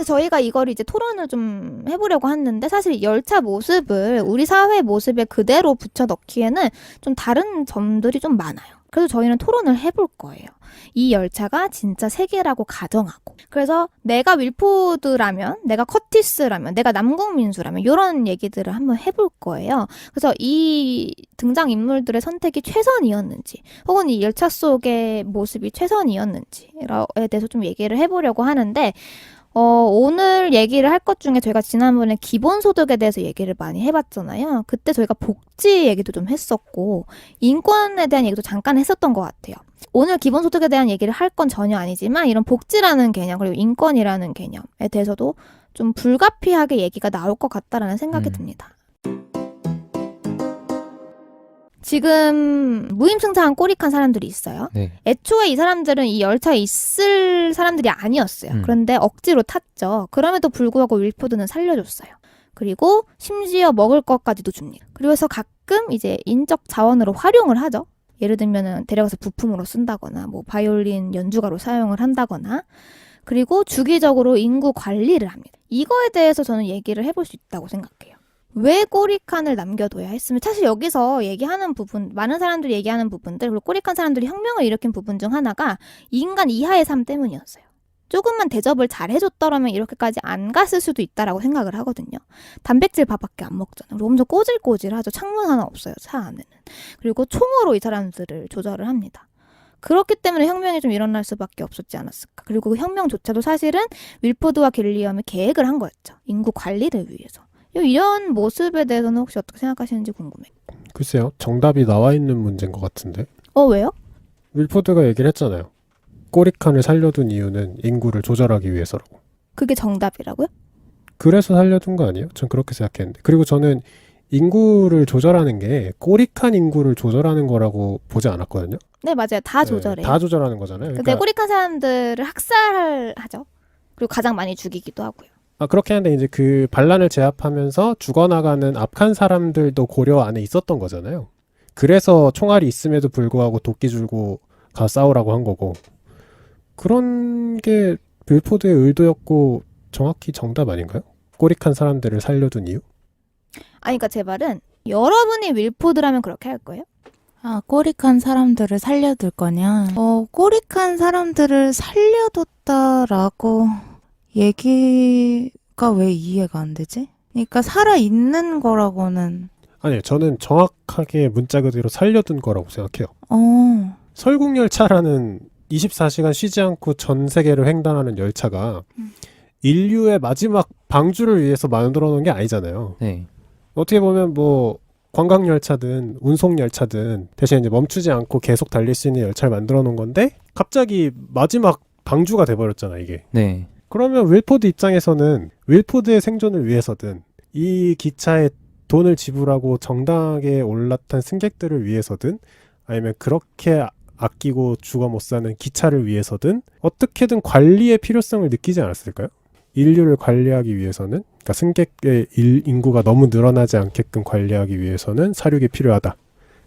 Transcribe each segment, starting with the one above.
근데 저희가 이걸 이제 토론을 좀 해보려고 하는데 사실 열차 모습을 우리 사회 모습에 그대로 붙여 넣기에는 좀 다른 점들이 좀 많아요. 그래서 저희는 토론을 해볼 거예요. 이 열차가 진짜 세계라고 가정하고, 그래서 내가 윌포드라면, 내가 커티스라면, 내가 남궁민수라면 이런 얘기들을 한번 해볼 거예요. 그래서 이 등장인물들의 선택이 최선이었는지 혹은 이 열차 속의 모습이 최선이었는지에 대해서 좀 얘기를 해보려고 하는데, 오늘 얘기를 할 것 중에 저희가 지난번에 기본소득에 대해서 얘기를 많이 해봤잖아요. 그때 저희가 복지 얘기도 좀 했었고 인권에 대한 얘기도 잠깐 했었던 것 같아요. 오늘 기본소득에 대한 얘기를 할 건 전혀 아니지만 이런 복지라는 개념 그리고 인권이라는 개념에 대해서도 좀 불가피하게 얘기가 나올 것 같다라는 생각이 듭니다. 지금 무임승차한 꼬릭한 사람들이 있어요. 네. 애초에 이 사람들은 이 열차에 있을 사람들이 아니었어요. 그런데 억지로 탔죠. 그럼에도 불구하고 윌포드는 살려줬어요. 그리고 심지어 먹을 것까지도 줍니다. 그리고 해서 가끔 이제 인적 자원으로 활용을 하죠. 예를 들면은 데려가서 부품으로 쓴다거나 뭐 바이올린 연주가로 사용을 한다거나, 그리고 주기적으로 인구 관리를 합니다. 이거에 대해서 저는 얘기를 해볼 수 있다고 생각해요. 왜 꼬리칸을 남겨둬야 했으면, 사실 여기서 얘기하는 부분, 많은 사람들이 얘기하는 부분들, 그리고 꼬리칸 사람들이 혁명을 일으킨 부분 중 하나가 인간 이하의 삶 때문이었어요. 조금만 대접을 잘 해줬더라면 이렇게까지 안 갔을 수도 있다라고 생각을 하거든요. 단백질 밥밖에 안 먹잖아요. 그리고 엄청 꼬질꼬질하죠. 창문 하나 없어요, 차 안에는. 그리고 총으로 이 사람들을 조절을 합니다. 그렇기 때문에 혁명이 좀 일어날 수밖에 없었지 않았을까. 그리고 그 혁명조차도 사실은 윌포드와 길리엄이 계획을 한 거였죠. 인구 관리를 위해서. 이런 모습에 대해서는 혹시 어떻게 생각하시는지 궁금해요. 글쎄요. 정답이 나와 있는 문제인 것 같은데. 왜요? 윌포드가 얘기를 했잖아요. 꼬리칸을 살려둔 이유는 인구를 조절하기 위해서라고. 그게 정답이라고요? 그래서 살려둔 거 아니에요? 전 그렇게 생각했는데. 그리고 저는 인구를 조절하는 게 꼬리칸 인구를 조절하는 거라고 보지 않았거든요. 네, 맞아요. 다 조절해요. 다 조절하는 거잖아요. 그러니까 꼬리칸 사람들을 학살하죠. 그리고 가장 많이 죽이기도 하고요. 그렇게 하는데 이제 그 반란을 제압하면서 죽어나가는 악한 사람들도 고려 안에 있었던 거잖아요. 그래서 총알이 있음에도 불구하고 도끼 줄고 가 싸우라고 한 거고. 그런 게 윌포드의 의도였고 정확히 정답 아닌가요? 꼬리칸 사람들을 살려둔 이유? 그러니까 제 말은 여러분이 윌포드라면 그렇게 할 거예요? 꼬릭한 사람들을 살려둘 거냐? 꼬릭한 사람들을 살려뒀다라고 얘기가 왜 이해가 안 되지? 그러니까 살아있는 거라고는. 아니요. 저는 정확하게 문자 그대로 살려둔 거라고 생각해요. 어. 설국열차라는 24시간 쉬지 않고 전 세계를 횡단하는 열차가 인류의 마지막 방주를 위해서 만들어 놓은 게 아니잖아요. 네. 어떻게 보면 뭐 관광열차든 운송열차든 대신 이제 멈추지 않고 계속 달릴 수 있는 열차를 만들어 놓은 건데 갑자기 마지막 방주가 돼버렸잖아 이게. 네. 그러면 윌포드 입장에서는 윌포드의 생존을 위해서든 이 기차에 돈을 지불하고 정당하게 올라탄 승객들을 위해서든 아니면 그렇게 아끼고 죽어 못 사는 기차를 위해서든 어떻게든 관리의 필요성을 느끼지 않았을까요? 인류를 관리하기 위해서는, 그러니까 승객의 인구가 너무 늘어나지 않게끔 관리하기 위해서는 사륙이 필요하다.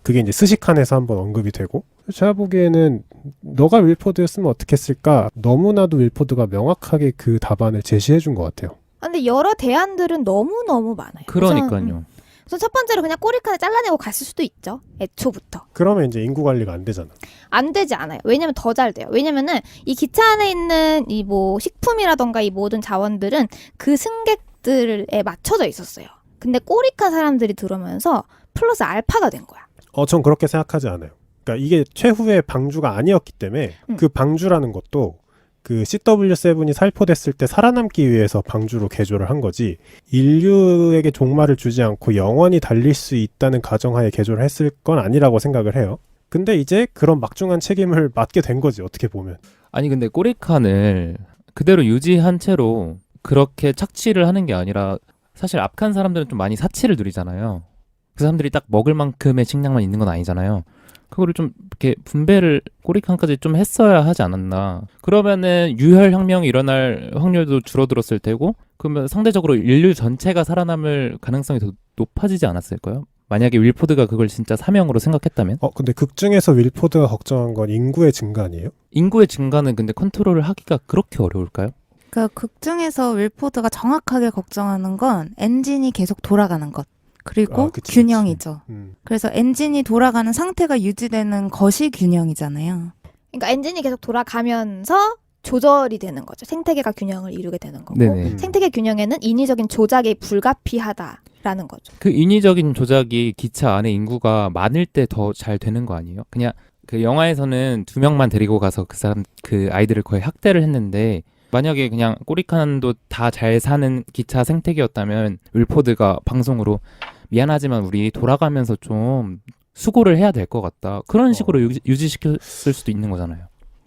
그게 이제 스시칸에서 한번 언급이 되고, 제가 보기에는 너가 윌포드였으면 어떻게 했을까? 너무나도 윌포드가 명확하게 그 답안을 제시해 준 것 같아요. 근데 여러 대안들은 너무너무 많아요. 그러니까요. 우선 첫 번째로 그냥 꼬리칸을 잘라내고 갔을 수도 있죠. 애초부터. 그러면 이제 인구 관리가 안 되잖아. 안 되지 않아요. 왜냐면 더 잘 돼요. 왜냐면은 이 기차 안에 있는 이 뭐 식품이라던가 이 모든 자원들은 그 승객들에 맞춰져 있었어요. 근데 꼬리칸 사람들이 들어오면서 플러스 알파가 된 거야. 전 그렇게 생각하지 않아요. 그러니까 이게 최후의 방주가 아니었기 때문에 그 방주라는 것도 그 CW7이 살포됐을 때 살아남기 위해서 방주로 개조를 한 거지, 인류에게 종말을 주지 않고 영원히 달릴 수 있다는 가정하에 개조를 했을 건 아니라고 생각을 해요. 근데 이제 그런 막중한 책임을 맡게 된 거지, 어떻게 보면. 아니 근데 꼬리칸을 그대로 유지한 채로 그렇게 착취를 하는 게 아니라 사실 악한 사람들은 좀 많이 사치를 누리잖아요. 그 사람들이 딱 먹을 만큼의 식량만 있는 건 아니잖아요. 그거를 좀 이렇게 분배를 꼬리칸까지 좀 했어야 하지 않았나. 그러면은 유혈혁명이 일어날 확률도 줄어들었을 테고, 그러면 상대적으로 인류 전체가 살아남을 가능성이 더 높아지지 않았을까요? 만약에 윌포드가 그걸 진짜 사명으로 생각했다면? 근데 극 중에서 윌포드가 걱정한 건 인구의 증가 아니에요? 인구의 증가는 근데 컨트롤을 하기가 그렇게 어려울까요? 그 극 중에서 윌포드가 정확하게 걱정하는 건 엔진이 계속 돌아가는 것. 그리고 그치, 균형이죠. 그치. 그래서 엔진이 돌아가는 상태가 유지되는 것이 균형이잖아요. 그러니까 엔진이 계속 돌아가면서 조절이 되는 거죠. 생태계가 균형을 이루게 되는 거고 네네. 생태계 균형에는 인위적인 조작이 불가피하다라는 거죠. 그 인위적인 조작이 기차 안에 인구가 많을 때 더 잘 되는 거 아니에요? 그냥 그 영화에서는 2명만 데리고 가서 그 아이들을 거의 학대를 했는데 만약에 그냥 꼬리칸도 다 잘 사는 기차 생태계였다면 윌포드가 방송으로 미안하지만 우리 돌아가면서 좀 수고를 해야 될 것 같다. 그런 식으로 유지시켰을 수도 있는 거잖아요.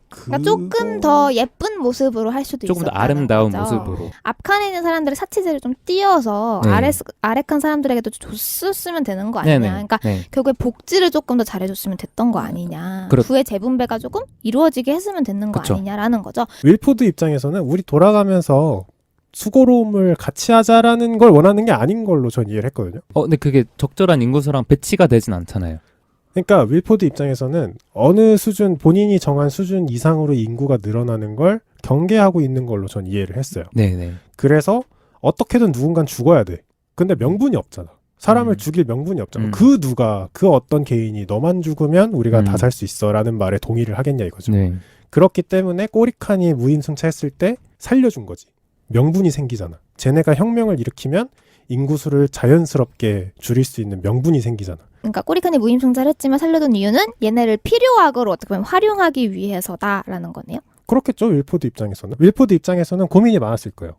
그러니까 조금 더 예쁜 모습으로 할 수도 조금 더 있었다는 아름다운 거죠. 모습으로. 앞칸에 있는 사람들의 사치제를 좀 띄어서 네. 아래칸 사람들에게도 줬었으면 되는 거 아니냐. 네네. 그러니까 네. 결국에 복지를 조금 더 잘해줬으면 됐던 거 아니냐. 그렇- 부의 재분배가 조금 이루어지게 했으면 됐는 거 그쵸. 아니냐라는 거죠. 윌포드 입장에서는 우리 돌아가면서 수고로움을 같이 하자라는 걸 원하는 게 아닌 걸로 전 이해를 했거든요. 근데 그게 적절한 인구수랑 배치가 되진 않잖아요. 그러니까 윌포드 입장에서는 어느 수준 본인이 정한 수준 이상으로 인구가 늘어나는 걸 경계하고 있는 걸로 전 이해를 했어요. 네네. 그래서 어떻게든 누군간 죽어야 돼. 근데 명분이 없잖아. 사람을 죽일 명분이 없잖아. 그 누가 그 어떤 개인이 너만 죽으면 우리가 다 살 수 있어라는 말에 동의를 하겠냐 이거죠. 네. 그렇기 때문에 꼬리칸이 무임승차했을 때 살려준 거지. 명분이 생기잖아. 쟤네가 혁명을 일으키면 인구수를 자연스럽게 줄일 수 있는 명분이 생기잖아. 그러니까 꼬리칸이 무임승차를 했지만 살려둔 이유는 얘네를 필요악으로 어떻게 보면 활용하기 위해서다라는 거네요. 그렇겠죠. 윌포드 입장에서는. 윌포드 입장에서는 고민이 많았을 거예요.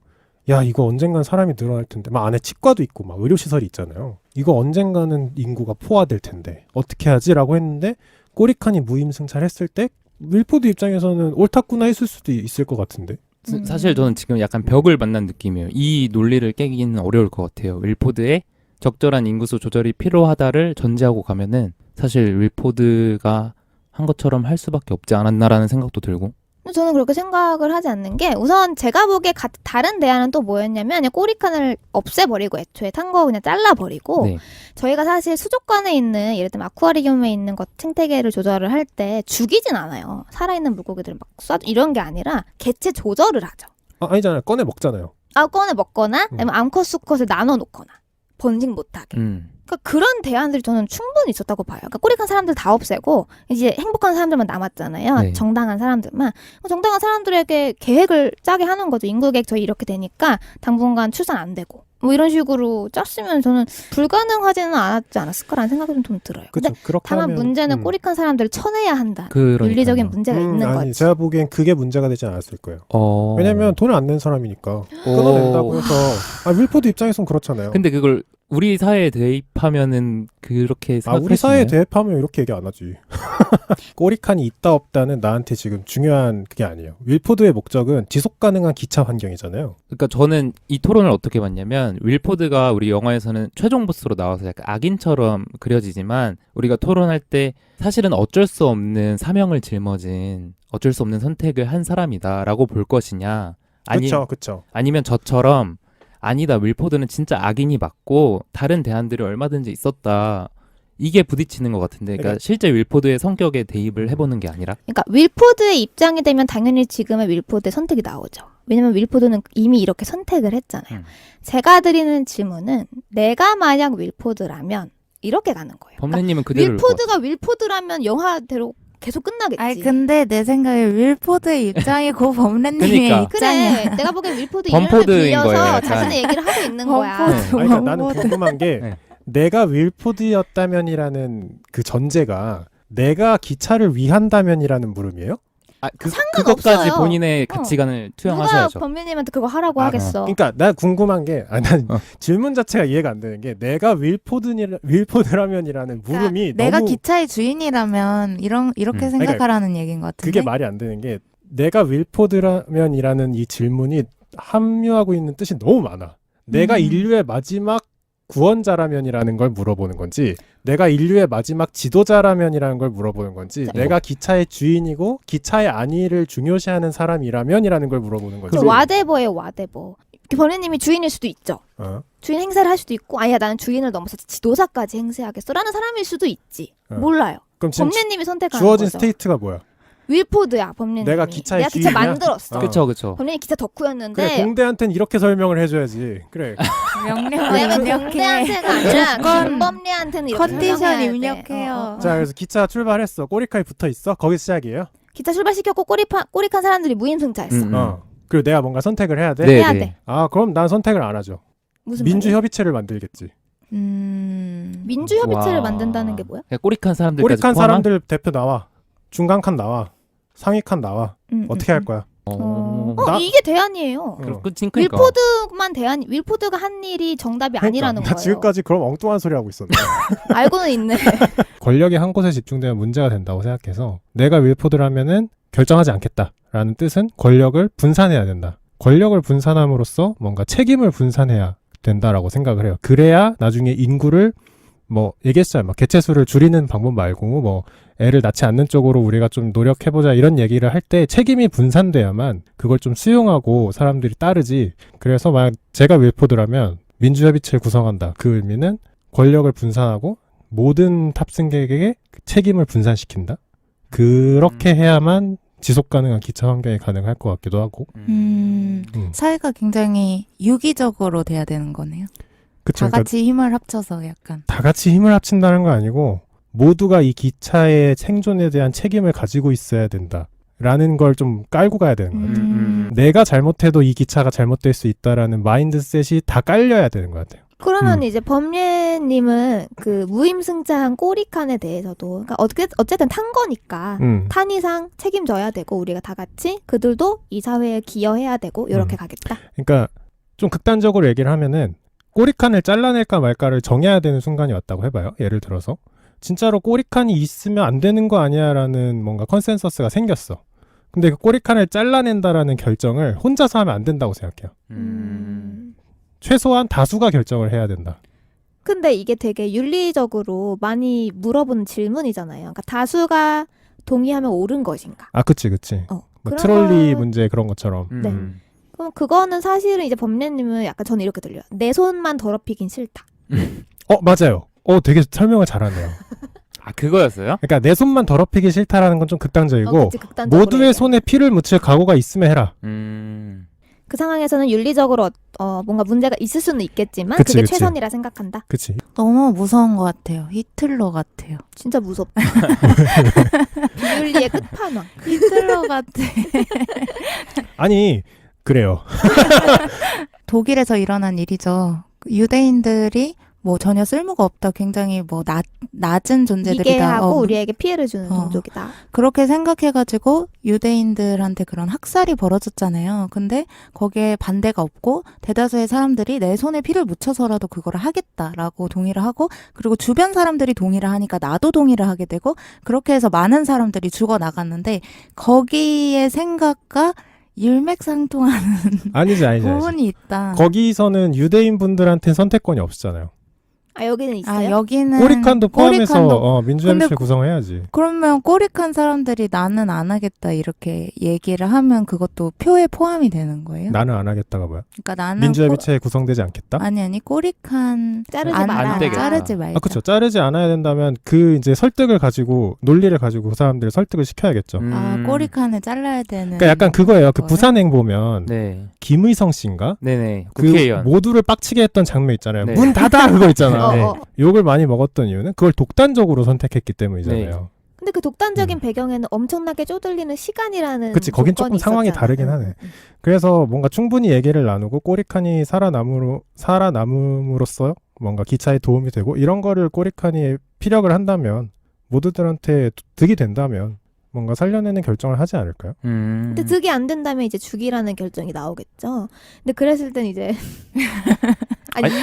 야, 이거 언젠간 사람이 늘어날 텐데. 막 안에 치과도 있고 막 의료시설이 있잖아요. 이거 언젠가는 인구가 포화될 텐데 어떻게 하지? 라고 했는데 꼬리칸이 무임승차를 했을 때 윌포드 입장에서는 옳았구나 했을 수도 있을 것 같은데. 사실 저는 지금 약간 벽을 만난 느낌이에요. 이 논리를 깨기는 어려울 것 같아요. 윌포드의 적절한 인구수 조절이 필요하다를 전제하고 가면은 사실 윌포드가 한 것처럼 할 수밖에 없지 않았나라는 생각도 들고. 저는 그렇게 생각을 하지 않는 게 우선 제가 보기에 다른 대안은 또 뭐였냐면 그냥 꼬리칸을 없애버리고 애초에 탄 거 그냥 잘라버리고 네. 저희가 사실 수족관에 있는 예를 들면 아쿠아리움에 있는 것 생태계를 조절을 할 때 죽이진 않아요. 살아있는 물고기들을 막 쏴 이런 게 아니라 개체 조절을 하죠. 아니잖아요. 꺼내 먹잖아요. 꺼내 먹거나 아니면 암컷 수컷을 나눠 놓거나 번식 못하게. 그러니까 그런 대안들이 저는 충분히 있었다고 봐요. 그러니까 꼬리칸 사람들 다 없애고 이제 행복한 사람들만 남았잖아요. 네. 정당한 사람들만. 정당한 사람들에게 계획을 짜게 하는 거죠. 인구 계획 저희 이렇게 되니까 당분간 출산 안 되고 뭐 이런 식으로 짰으면 저는 불가능하지는 않았지 않았을까라는 생각이 좀 들어요. 그렇죠. 근데 그렇게 다만 하면, 문제는 꼬리칸 사람들을 쳐내야 한다. 그러니까요. 윤리적인 문제가 있는 아니, 거지. 제가 보기엔 그게 문제가 되지 않았을 거예요. 어. 왜냐면 돈을 안 낸 사람이니까 끊어낸다고 해서 윌포드 입장에서는 그렇잖아요. 근데 그걸 우리 사회에 대입하면은 그렇게 생각할 우리 수 사회에 있나요? 대입하면 이렇게 얘기 안 하지. 꼬리칸이 있다 없다는 나한테 지금 중요한 그게 아니에요. 윌포드의 목적은 지속 가능한 기차 환경이잖아요. 그러니까 저는 이 토론을 어떻게 봤냐면 윌포드가 우리 영화에서는 최종 보스로 나와서 약간 악인처럼 그려지지만 우리가 토론할 때 사실은 어쩔 수 없는 사명을 짊어진 어쩔 수 없는 선택을 한 사람이다라고 볼 것이냐 그렇죠. 아니면 저처럼 아니다 윌포드는 진짜 악인이 맞고 다른 대안들이 얼마든지 있었다 이게 부딪히는 것 같은데 그러니까 실제 윌포드의 성격에 대입을 해보는 게 아니라 그러니까 윌포드의 입장이 되면 당연히 지금의 윌포드의 선택이 나오죠. 왜냐면 윌포드는 이미 이렇게 선택을 했잖아요. 제가 드리는 질문은 내가 만약 윌포드라면 이렇게 가는 거예요. 범례님은 그대로 윌포드가 윌포드라면 영화대로 계속 끝나겠지. 아니 근데 내 생각에 윌포드의 입장이고 범례님의 그러니까. 입장이야. 그래, 내가 보기엔 윌포드 범포드인 이름을 빌려서 거예요, 약간. 자신의 얘기를 하고 있는 거야. 범포드. 아니, 그러니까 나는 궁금한 게 네. 내가 윌포드였다면이라는 그 전제가 내가 기차를 위한다면이라는 물음이에요? 그것까지 상관없어요. 본인의 가치관을 투영하셔야죠. 누가 범죄님한테 그거 하라고 하겠어. 그러니까 나 궁금한 게 난 질문 자체가 이해가 안 되는 게 내가 윌포드라면이라는 물음이 내가 너무 기차의 주인이라면 이렇게 생각하라는 얘기인 것 같은데. 그게 말이 안 되는 게 내가 윌포드라면이라는 이 질문이 함유하고 있는 뜻이 너무 많아. 내가 인류의 마지막 구원자라면이라는 걸 물어보는 건지 내가 인류의 마지막 지도자라면이라는 걸 물어보는 건지 내가 기차의 주인이고 기차의 안위를 중요시하는 사람이라면이라는 걸 물어보는 건지. 와데버예요, 와데버. 범죄님이 주인일 수도 있죠. 주인 행세를 할 수도 있고 아니야 나는 주인을 넘어서 지도자까지 행세하겠어라는 사람일 수도 있지. 몰라요. 그럼 지금 범죄님이 선택하는 주어진 거죠. 스테이트가 뭐야? 윌포드야 범례님. 내가 기차의 내가 기차 주인이야? 만들었어. 그쵸. 범례님 기차 덕후였는데. 그래 공대한테는 이렇게 설명을 해줘야지. 그래. 명령 왜냐면 입력해. 공대한테가 아니라 조건, 김범례한테는 이렇게 컨디션 설명해야 돼. 입력해요. 자 그래서 기차 출발했어. 꼬리카에 붙어 있어. 거기 시작이에요. 기차 출발시켰고 꼬리칸 사람들이 무임승차했어. 그리고 내가 뭔가 선택을 해야 돼. 네, 해야 네. 돼. 아 그럼 난 선택을 안 하죠. 무슨 민주협의체를 만들겠지. 민주협의체를 와. 만든다는 게 뭐야? 그냥 꼬리칸 사람들까지 꼬리칸 포함한? 사람들 대표 나와. 중간칸 나와. 상위칸 나와. 어떻게 할 거야? 나- 이게 대안이에요. 그럼 끝인 그러니까. 윌포드가 한 일이 정답이 아니라는 나 거예요. 지금까지 그럼 엉뚱한 소리 하고 있었네. 알고는 있네. 권력이 한 곳에 집중되면 문제가 된다고 생각해서 내가 윌포드라면은 결정하지 않겠다라는 뜻은 권력을 분산해야 된다. 권력을 분산함으로써 뭔가 책임을 분산해야 된다라고 생각을 해요. 그래야 나중에 인구를 뭐 얘기했어요. 막 개체수를 줄이는 방법 말고 뭐 애를 낳지 않는 쪽으로 우리가 좀 노력해보자 이런 얘기를 할 때 책임이 분산돼야만 그걸 좀 수용하고 사람들이 따르지. 그래서 만약 제가 윌포드라면 민주협의체를 구성한다. 그 의미는 권력을 분산하고 모든 탑승객에게 책임을 분산시킨다. 그렇게 해야만 지속 가능한 기차 환경이 가능할 것 같기도 하고. 사회가 굉장히 유기적으로 돼야 되는 거네요. 그쵸. 다 같이 힘을 합쳐서 약간. 다 같이 힘을 합친다는 거 아니고 모두가 이 기차의 생존에 대한 책임을 가지고 있어야 된다라는 걸 좀 깔고 가야 되는 것 같아요. 내가 잘못해도 이 기차가 잘못될 수 있다라는 마인드셋이 다 깔려야 되는 것 같아요. 그러면 이제 범례님은 그 무임승차한 꼬리칸에 대해서도 그러니까 어쨌든 탄 거니까 탄 이상 책임져야 되고 우리가 다 같이 그들도 이 사회에 기여해야 되고 이렇게 가겠다. 그러니까 좀 극단적으로 얘기를 하면은 꼬리칸을 잘라낼까 말까를 정해야 되는 순간이 왔다고 해봐요. 예를 들어서 진짜로 꼬리칸이 있으면 안 되는 거 아니야라는 뭔가 컨센서스가 생겼어. 근데 그 꼬리칸을 잘라낸다라는 결정을 혼자서 하면 안 된다고 생각해요. 최소한 다수가 결정을 해야 된다. 근데 이게 되게 윤리적으로 많이 물어보는 질문이잖아요. 그러니까 다수가 동의하면 옳은 것인가? 아, 그치. 뭐 그런 트롤리 건- 문제 그런 것처럼. 네. 그럼 그거는 사실은 이제 범례님은 약간 저는 이렇게 들려요. 내 손만 더럽히긴 싫다. 맞아요. 되게 설명을 잘하네요. 아 그거였어요? 그러니까 내 손만 더럽히기 싫다라는 건 좀 극단적이고 그치, 극단적으로 모두의 얘기해. 손에 피를 묻힐 각오가 있으면 해라. 그 상황에서는 윤리적으로 뭔가 문제가 있을 수는 있겠지만 그치, 그게 그치. 최선이라 생각한다. 그치. 너무 무서운 것 같아요. 히틀러 같아요. 진짜 무섭다. 비윤리의 끝판왕. 히틀러 같아. 아니 그래요. 독일에서 일어난 일이죠. 유대인들이 뭐 전혀 쓸모가 없다. 굉장히 뭐 낮은 존재들이다. 이계하고 우리에게 피해를 주는 종족이다. 그렇게 생각해가지고 유대인들한테 그런 학살이 벌어졌잖아요. 근데 거기에 반대가 없고 대다수의 사람들이 내 손에 피를 묻혀서라도 그거를 하겠다라고 동의를 하고 그리고 주변 사람들이 동의를 하니까 나도 동의를 하게 되고 그렇게 해서 많은 사람들이 죽어나갔는데 거기에 생각과 일맥상통하는 아니지. 부분이 있다. 거기서는 유대인 분들한테 선택권이 없잖아요. 여기는 있어요? 여기는 꼬리칸도 포함해서 꼬리칸도. 민주협의체 근데 구성해야지. 그러면 꼬리칸 사람들이 나는 안 하겠다 이렇게 얘기를 하면 그것도 표에 포함이 되는 거예요? 나는 안 하겠다가 뭐야? 그러니까 나는 민주협의체에 구성되지 않겠다? 아니 꼬리칸 자르지 안 마라. 안 되겠다. 자르지 말자. 그쵸. 자르지 않아야 된다면 그 이제 설득을 가지고 논리를 가지고 그 사람들을 설득을 시켜야겠죠. 꼬리칸을 잘라야 되는. 그러니까 약간 그거예요. 그 거예요? 부산행 보면 네. 김의성 씨인가? 네네. 그 국회의원. 모두를 빡치게 했던 장면 있잖아요. 네. 문 닫아 그거 있잖아. 네. 욕을 많이 먹었던 이유는 그걸 독단적으로 선택했기 때문이잖아요. 근데 그 독단적인 배경에는 엄청나게 쪼들리는 시간이라는 그치, 거긴 조금 조건이 상황이 있었잖아. 다르긴 하네. 그래서 뭔가 충분히 얘기를 나누고 꼬리칸이 살아남음으로써 뭔가 기차에 도움이 되고 이런 거를 꼬리칸이 피력을 한다면 모두들한테 득이 된다면 뭔가 살려내는 결정을 하지 않을까요? 근데 득이 안 된다면 이제 죽이라는 결정이 나오겠죠. 근데 그랬을 땐 이제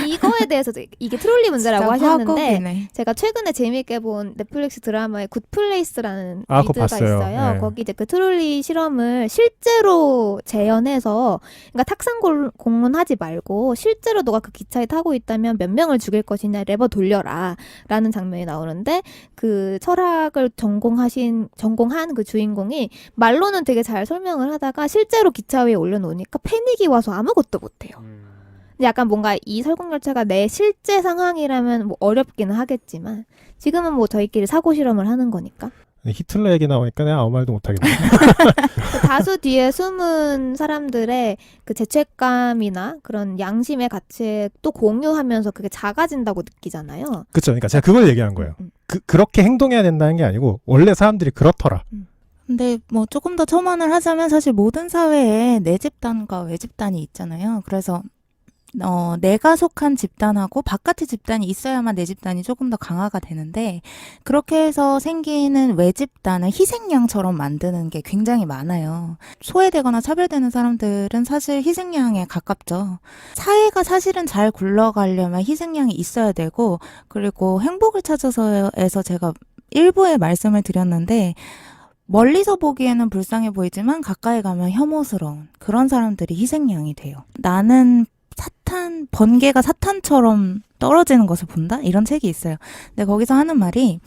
이거에 대해서도 이게 트롤리 문제라고 하셨는데 화곡이네. 제가 최근에 재미있게 본 넷플릭스 드라마의 굿플레이스라는 그거 리드가 봤어요. 있어요. 네. 거기 이제 그 트롤리 실험을 실제로 재현해서 그러니까 탁상 공론하지 말고 실제로 너가 그 기차에 타고 있다면 몇 명을 죽일 것이냐 레버 돌려라 라는 장면이 나오는데 그 철학을 전공한 그 주인공이 말로는 되게 잘 설명을 하다가 실제로 기차 위에 올려놓으니까 패닉이 와서 아무것도 못해요. 근데 약간 뭔가 이 설국열차가 내 실제 상황이라면 뭐 어렵기는 하겠지만 지금은 뭐 저희끼리 사고 실험을 하는 거니까. 히틀러 얘기 나오니까 내가 아무 말도 못하겠네. 그 다수 뒤에 숨은 사람들의 그 죄책감이나 그런 양심의 가치에 또 공유하면서 그게 작아진다고 느끼잖아요. 그쵸. 그러니까 제가 그걸 얘기한 거예요. 그렇게 행동해야 된다는 게 아니고 원래 사람들이 그렇더라. 근데 뭐 조금 더 첨언을 하자면 사실 모든 사회에 내 집단과 외 집단이 있잖아요. 그래서 내가 속한 집단하고 바깥의 집단이 있어야만 내 집단이 조금 더 강화가 되는데 그렇게 해서 생기는 외 집단을 희생양처럼 만드는 게 굉장히 많아요. 소외되거나 차별되는 사람들은 사실 희생양에 가깝죠. 사회가 사실은 잘 굴러가려면 희생양이 있어야 되고 그리고 행복을 찾아서에서 제가 일부에 말씀을 드렸는데 멀리서 보기에는 불쌍해 보이지만 가까이 가면 혐오스러운 그런 사람들이 희생양이 돼요. 나는 번개가 사탄처럼 떨어지는 것을 본다? 이런 책이 있어요. 근데 거기서 하는 말이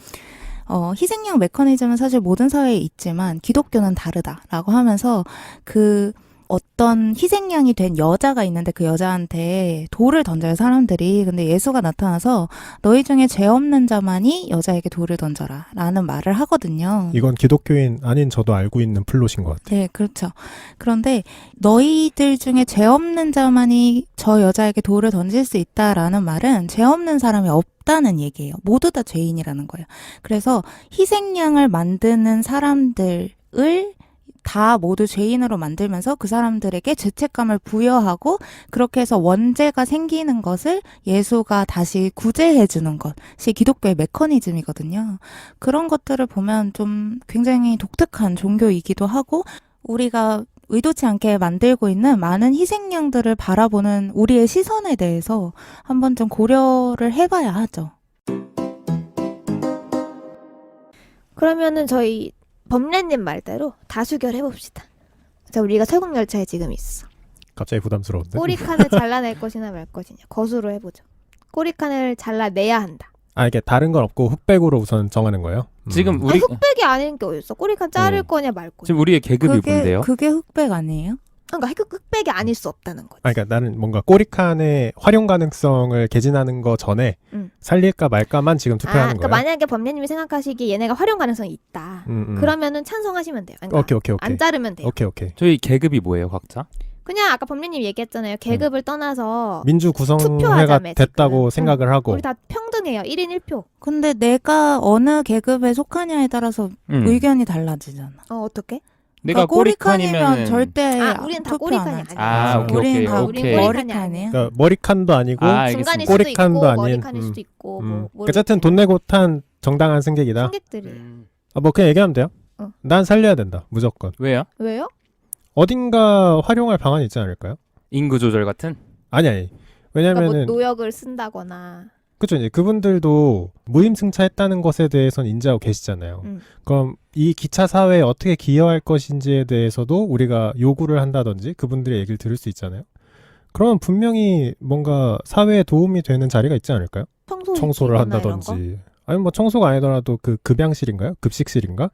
희생양 메커니즘은 사실 모든 사회에 있지만 기독교는 다르다라고 하면서 그 어떤 희생양이 된 여자가 있는데 그 여자한테 돌을 던져요, 사람들이. 근데 예수가 나타나서 너희 중에 죄 없는 자만이 여자에게 돌을 던져라 라는 말을 하거든요. 이건 기독교인 아닌 저도 알고 있는 플롯인 것 같아요. 네, 그렇죠. 그런데 너희들 중에 죄 없는 자만이 저 여자에게 돌을 던질 수 있다라는 말은 죄 없는 사람이 없다는 얘기예요. 모두 다 죄인이라는 거예요. 그래서 희생양을 만드는 사람들을 다 모두 죄인으로 만들면서 그 사람들에게 죄책감을 부여하고 그렇게 해서 원죄가 생기는 것을 예수가 다시 구제해주는 것이 기독교의 메커니즘이거든요. 그런 것들을 보면 좀 굉장히 독특한 종교이기도 하고 우리가 의도치 않게 만들고 있는 많은 희생양들을 바라보는 우리의 시선에 대해서 한번 좀 고려를 해봐야 하죠. 그러면은 저희 범래님 말대로 다수결 해봅시다. 자, 우리가 설국열차에 지금 있어. 갑자기 부담스러운데? 꼬리칸을 잘라낼 것이나 말 것이냐. 거수로 해보죠. 꼬리칸을 잘라내야 한다. 이게 다른 건 없고 흑백으로 우선 정하는 거예요? 지금 아니, 흑백이 아닌 게 어딨어. 꼬리칸 자를 거냐 말 거냐. 지금 우리의 계급이 뭔데요? 그게 흑백 아니에요? 그러니까 흑백이 아닐 수 없다는 거지. 그러니까 나는 뭔가 꼬리칸의 활용 가능성을 개진하는 거 전에 살릴까 말까만 지금 투표하는 그러니까 거예요? 만약에 범례님이 생각하시기에 얘네가 활용 가능성이 있다. 그러면은 찬성하시면 돼요. 그러니까 오케이. 안 자르면 돼요. 오케이. 저희 계급이 뭐예요, 각자? 그냥 아까 범례님 얘기했잖아요. 계급을 떠나서 민주 구성회가 투표하자며, 됐다고 지금. 생각을 하고 우리 다 평등해요. 1인 1표. 근데 내가 어느 계급에 속하냐에 따라서 의견이 달라지잖아. 어떻게? 내가 꼬리칸이면 절대 우린 다 투표 꼬리칸이 안 하지. 아, 우리는 다 오케이. 머리칸이에요. 그러니까 머리칸도 아니고 중간일 수도 꼬리칸도 있고 아닌 머리칸일 수도 있고 뭐 어쨌든 돈 내고 탄 정당한 승객이다. 승객들이. 뭐 그냥 얘기하면 돼요. 어. 난 살려야 된다. 무조건. 왜요? 왜요? 어딘가 활용할 방안이 있지 않을까요? 인구 조절 같은? 아니. 그러니까 왜냐면은 뭐 노역을 쓴다거나. 그렇죠. 이제 그분들도 무임승차했다는 것에 대해서는 인지하고 계시잖아요. 그럼 이 기차 사회에 어떻게 기여할 것인지에 대해서도 우리가 요구를 한다든지 그분들의 얘기를 들을 수 있잖아요. 그러면 분명히 뭔가 사회에 도움이 되는 자리가 있지 않을까요? 청소를 한다든지. 아니면 뭐 청소가 아니더라도 그 급양실인가요? 급식실인가?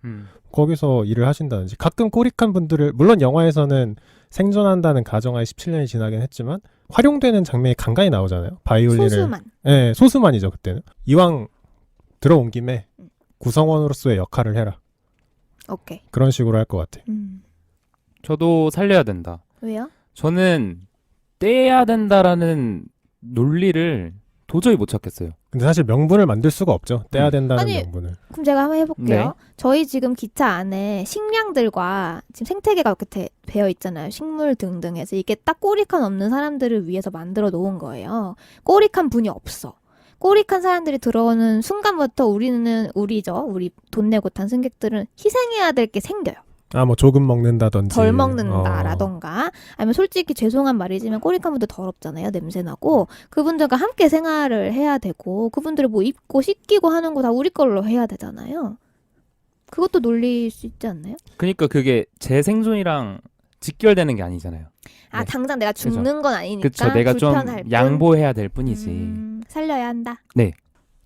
거기서 일을 하신다든지. 가끔 꼬리칸 분들을 물론 영화에서는 생존한다는 가정하에 17년이 지나긴 했지만 활용되는 장면이 간간히 나오잖아요. 바이올린을. 소수만. 네, 소수만이죠 그때는. 이왕 들어온 김에 구성원으로서의 역할을 해라. 오케이. 그런 식으로 할 것 같아. 저도 살려야 된다. 왜요? 저는 떼야 된다라는 논리를 도저히 못 찾겠어요. 근데 사실 명분을 만들 수가 없죠. 떼야 된다는 아니, 명분을. 그럼 제가 한번 해볼게요. 네. 저희 지금 기차 안에 식량들과 지금 생태계가 이렇게 되어 있잖아요. 식물 등등 해서 이게 딱 꼬리칸 없는 사람들을 위해서 만들어 놓은 거예요. 꼬리칸 분이 없어. 꼬리칸 사람들이 들어오는 순간부터 우리 돈 내고 탄 승객들은 희생해야 될 게 생겨요. 뭐 조금 먹는다든지. 덜 먹는다라던가 아니면 솔직히 죄송한 말이지만 꼬리칸 분들 더럽잖아요. 냄새나고 그분들과 함께 생활을 해야 되고 그분들을 뭐 입고 씻기고 하는 거 다 우리 걸로 해야 되잖아요. 그것도 놀릴 수 있지 않나요? 그러니까 그게 제 생존이랑 직결되는 게 아니잖아요. 네. 당장 내가 죽는 건 아니니까 그쵸. 내가 좀 불편할 뿐. 양보해야 될 뿐이지. 살려야 한다. 네.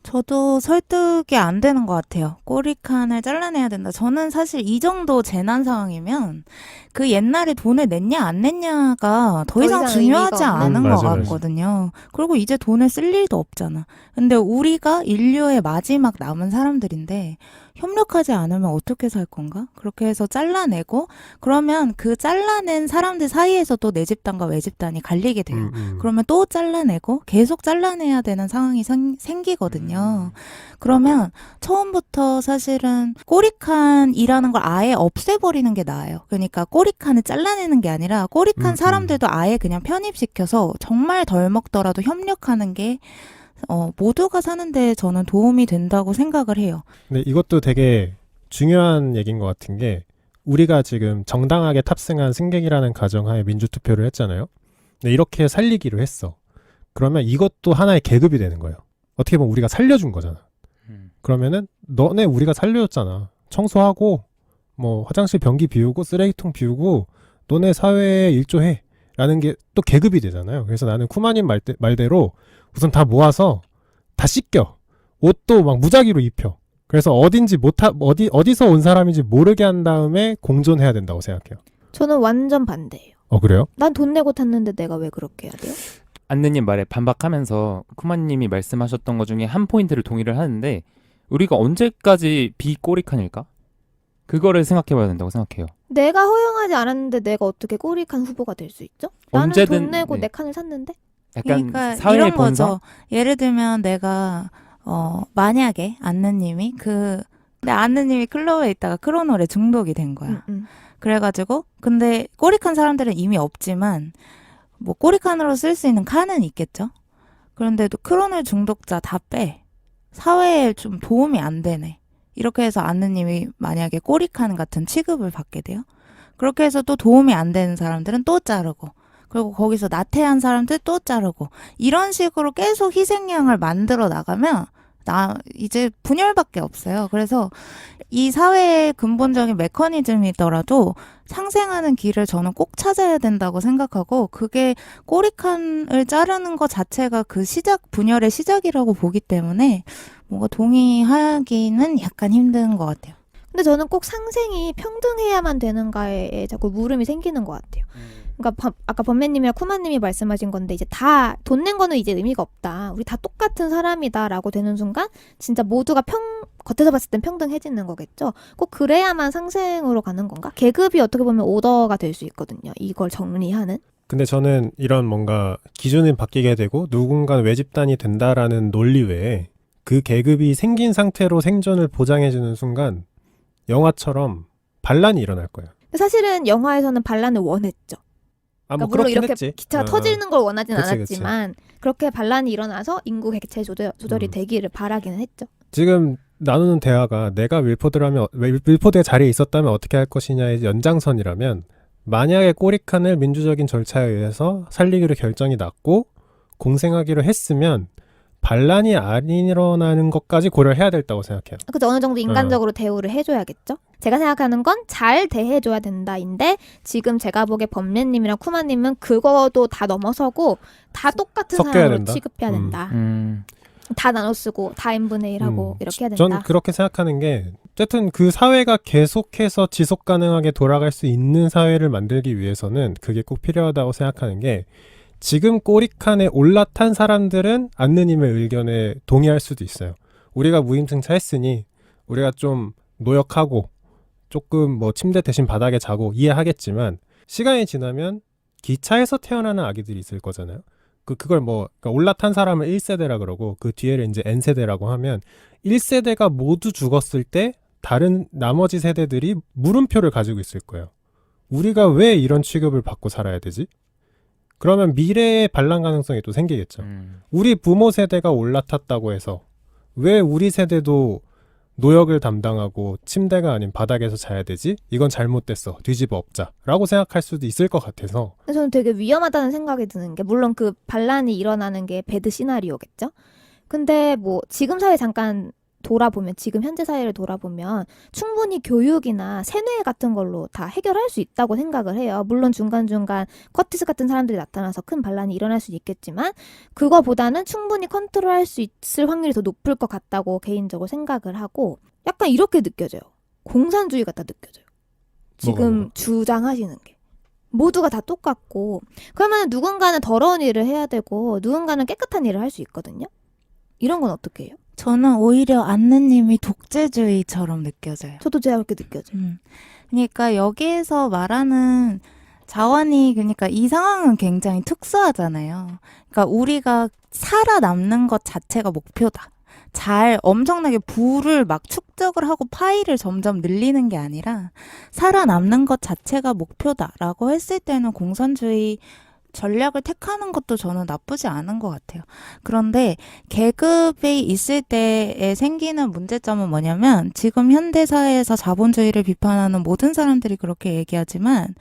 저도 설득이 안 되는 것 같아요. 꼬리칸을 잘라내야 된다. 저는 사실 이 정도 재난 상황이면 그 옛날에 돈을 냈냐 안 냈냐가 더 이상 이상 중요하지 의미가 않은 것 맞아, 맞아. 같거든요. 그리고 이제 돈을 쓸 일도 없잖아. 근데 우리가 인류의 마지막 남은 사람들인데 협력하지 않으면 어떻게 살 건가? 그렇게 해서 잘라내고 그러면 그 잘라낸 사람들 사이에서 또 내 집단과 외 집단이 갈리게 돼요. 그러면 또 잘라내고 계속 잘라내야 되는 상황이 생기거든요. 그러면 처음부터 사실은 꼬리칸이라는 걸 아예 없애버리는 게 나아요. 그러니까 꼬리칸을 잘라내는 게 아니라 꼬리칸 사람들도 아예 그냥 편입시켜서 정말 덜 먹더라도 협력하는 게 모두가 사는데 저는 도움이 된다고 생각을 해요. 근데 이것도 되게 중요한 얘기인 것 같은 게 우리가 지금 정당하게 탑승한 승객이라는 가정하에 민주투표를 했잖아요. 근데 이렇게 살리기로 했어. 그러면 이것도 하나의 계급이 되는 거예요. 어떻게 보면 우리가 살려준 거잖아. 그러면은 너네 우리가 살려줬잖아. 청소하고 뭐 화장실 변기 비우고 쓰레기통 비우고 너네 사회에 일조해 라는 게 또 계급이 되잖아요. 그래서 나는 쿠마님 말대로 우선 다 모아서 다 씻겨. 옷도 막 무작위로 입혀. 그래서 어디서 온 사람인지 모르게 한 다음에 공존해야 된다고 생각해요. 저는 완전 반대예요. 그래요? 난 돈 내고 탔는데 내가 왜 그렇게 해야 돼요? 안느님 말에 반박하면서 쿠마님이 말씀하셨던 것 중에 한 포인트를 동의를 하는데 우리가 언제까지 비꼬리칸일까? 그거를 생각해봐야 된다고 생각해요. 내가 허용하지 않았는데 내가 어떻게 꼬리칸 후보가 될 수 있죠? 나는 언제든, 돈 내고 네. 내 칸을 샀는데? 약간 그러니까 사회의 이런 본성? 거죠. 예를 들면 내가 만약에 안느님이 근데 안느님이 클럽에 있다가 크로놀에 중독이 된 거야. 그래가지고 근데 꼬리칸 사람들은 이미 없지만 뭐 꼬리칸으로 쓸 수 있는 칸은 있겠죠. 그런데도 크로놀 중독자 다 빼. 사회에 좀 도움이 안 되네. 이렇게 해서 안느님이 만약에 꼬리칸 같은 취급을 받게 돼요. 그렇게 해서 또 도움이 안 되는 사람들은 또 자르고 그리고 거기서 나태한 사람들 또 자르고 이런 식으로 계속 희생양을 만들어 나가면 이제 분열밖에 없어요. 그래서 이 사회의 근본적인 메커니즘이더라도 상생하는 길을 저는 꼭 찾아야 된다고 생각하고 그게 꼬리칸을 자르는 것 자체가 그 분열의 시작이라고 보기 때문에 뭔가 동의하기는 약간 힘든 것 같아요. 근데 저는 꼭 상생이 평등해야만 되는가에 자꾸 물음이 생기는 것 같아요. 그러니까 아까 범매님이랑 쿠마님이 말씀하신 건데 이제 다 돈 낸 거는 이제 의미가 없다. 우리 다 똑같은 사람이다라고 되는 순간 진짜 모두가 겉에서 봤을 땐 평등해지는 거겠죠. 꼭 그래야만 상생으로 가는 건가? 계급이 어떻게 보면 오더가 될 수 있거든요. 이걸 정리하는. 근데 저는 이런 뭔가 기준이 바뀌게 되고 누군가는 외집단이 된다라는 논리 외에 그 계급이 생긴 상태로 생존을 보장해주는 순간 영화처럼 반란이 일어날 거예요. 근데 사실은 영화에서는 반란을 원했죠. 뭐 그러니까 물론 그렇긴 이렇게 했지. 기차가 터지는 걸 원하진 그치, 않았지만 그렇게 반란이 일어나서 인구 객체 조절이 되기를 바라기는 했죠. 지금 나누는 대화가 내가 윌포드의 자리에 있었다면 어떻게 할 것이냐의 연장선이라면 만약에 꼬리칸을 민주적인 절차에 의해서 살리기로 결정이 났고 공생하기로 했으면 반란이 안 일어나는 것까지 고려해야 된다고 생각해요. 그래서 어느 정도 인간적으로 대우를 해줘야겠죠. 제가 생각하는 건 잘 대해줘야 된다인데 지금 제가 보기에 범례님이랑 쿠마님은 그거도 다 넘어서고 다 똑같은 섞여야 사람으로 된다? 취급해야 된다. 음. 다 나눠 쓰고 다 n분의 1하고 이렇게 해야 된다. 전 그렇게 생각하는 게 어쨌든 그 사회가 계속해서 지속 가능하게 돌아갈 수 있는 사회를 만들기 위해서는 그게 꼭 필요하다고 생각하는 게 지금 꼬리칸에 올라탄 사람들은 안느님의 의견에 동의할 수도 있어요. 우리가 무임승차했으니 우리가 좀 노역하고 조금 뭐 침대 대신 바닥에 자고 이해하겠지만 시간이 지나면 기차에서 태어나는 아기들이 있을 거잖아요. 그걸 그러니까 올라탄 사람을 1세대라 그러고 그 뒤에를 이제 N세대라고 하면 1세대가 모두 죽었을 때 다른 나머지 세대들이 물음표를 가지고 있을 거예요. 우리가 왜 이런 취급을 받고 살아야 되지? 그러면 미래의 반란 가능성이 또 생기겠죠. 우리 부모 세대가 올라탔다고 해서 왜 우리 세대도 노역을 담당하고 침대가 아닌 바닥에서 자야 되지? 이건 잘못됐어. 뒤집어 엎자. 라고 생각할 수도 있을 것 같아서. 저는 되게 위험하다는 생각이 드는 게 물론 그 반란이 일어나는 게 배드 시나리오겠죠. 근데 뭐 지금 사회 잠깐 돌아보면 지금 현재 사회를 돌아보면 충분히 교육이나 세뇌 같은 걸로 다 해결할 수 있다고 생각을 해요. 물론 중간중간 커티스 같은 사람들이 나타나서 큰 반란이 일어날 수 있겠지만 그거보다는 충분히 컨트롤할 수 있을 확률이 더 높을 것 같다고 개인적으로 생각을 하고 약간 이렇게 느껴져요. 공산주의 같다 느껴져요. 지금 뭐가? 주장하시는 게. 모두가 다 똑같고 그러면 누군가는 더러운 일을 해야 되고 누군가는 깨끗한 일을 할 수 있거든요. 이런 건 어떻게 해요? 저는 오히려 안느님이 독재주의처럼 느껴져요. 저도 제가 그렇게 느껴져요. 그러니까 여기에서 말하는 자원이 그러니까 이 상황은 굉장히 특수하잖아요. 그러니까 우리가 살아남는 것 자체가 목표다. 잘 엄청나게 부를 막 축적을 하고 파이를 점점 늘리는 게 아니라 살아남는 것 자체가 목표다라고 했을 때는 공산주의 전략을 택하는 것도 저는 나쁘지 않은 것 같아요. 그런데 계급이 있을 때에 생기는 문제점은 뭐냐면 지금 현대사회에서 자본주의를 비판하는 모든 사람들이 그렇게 얘기하지만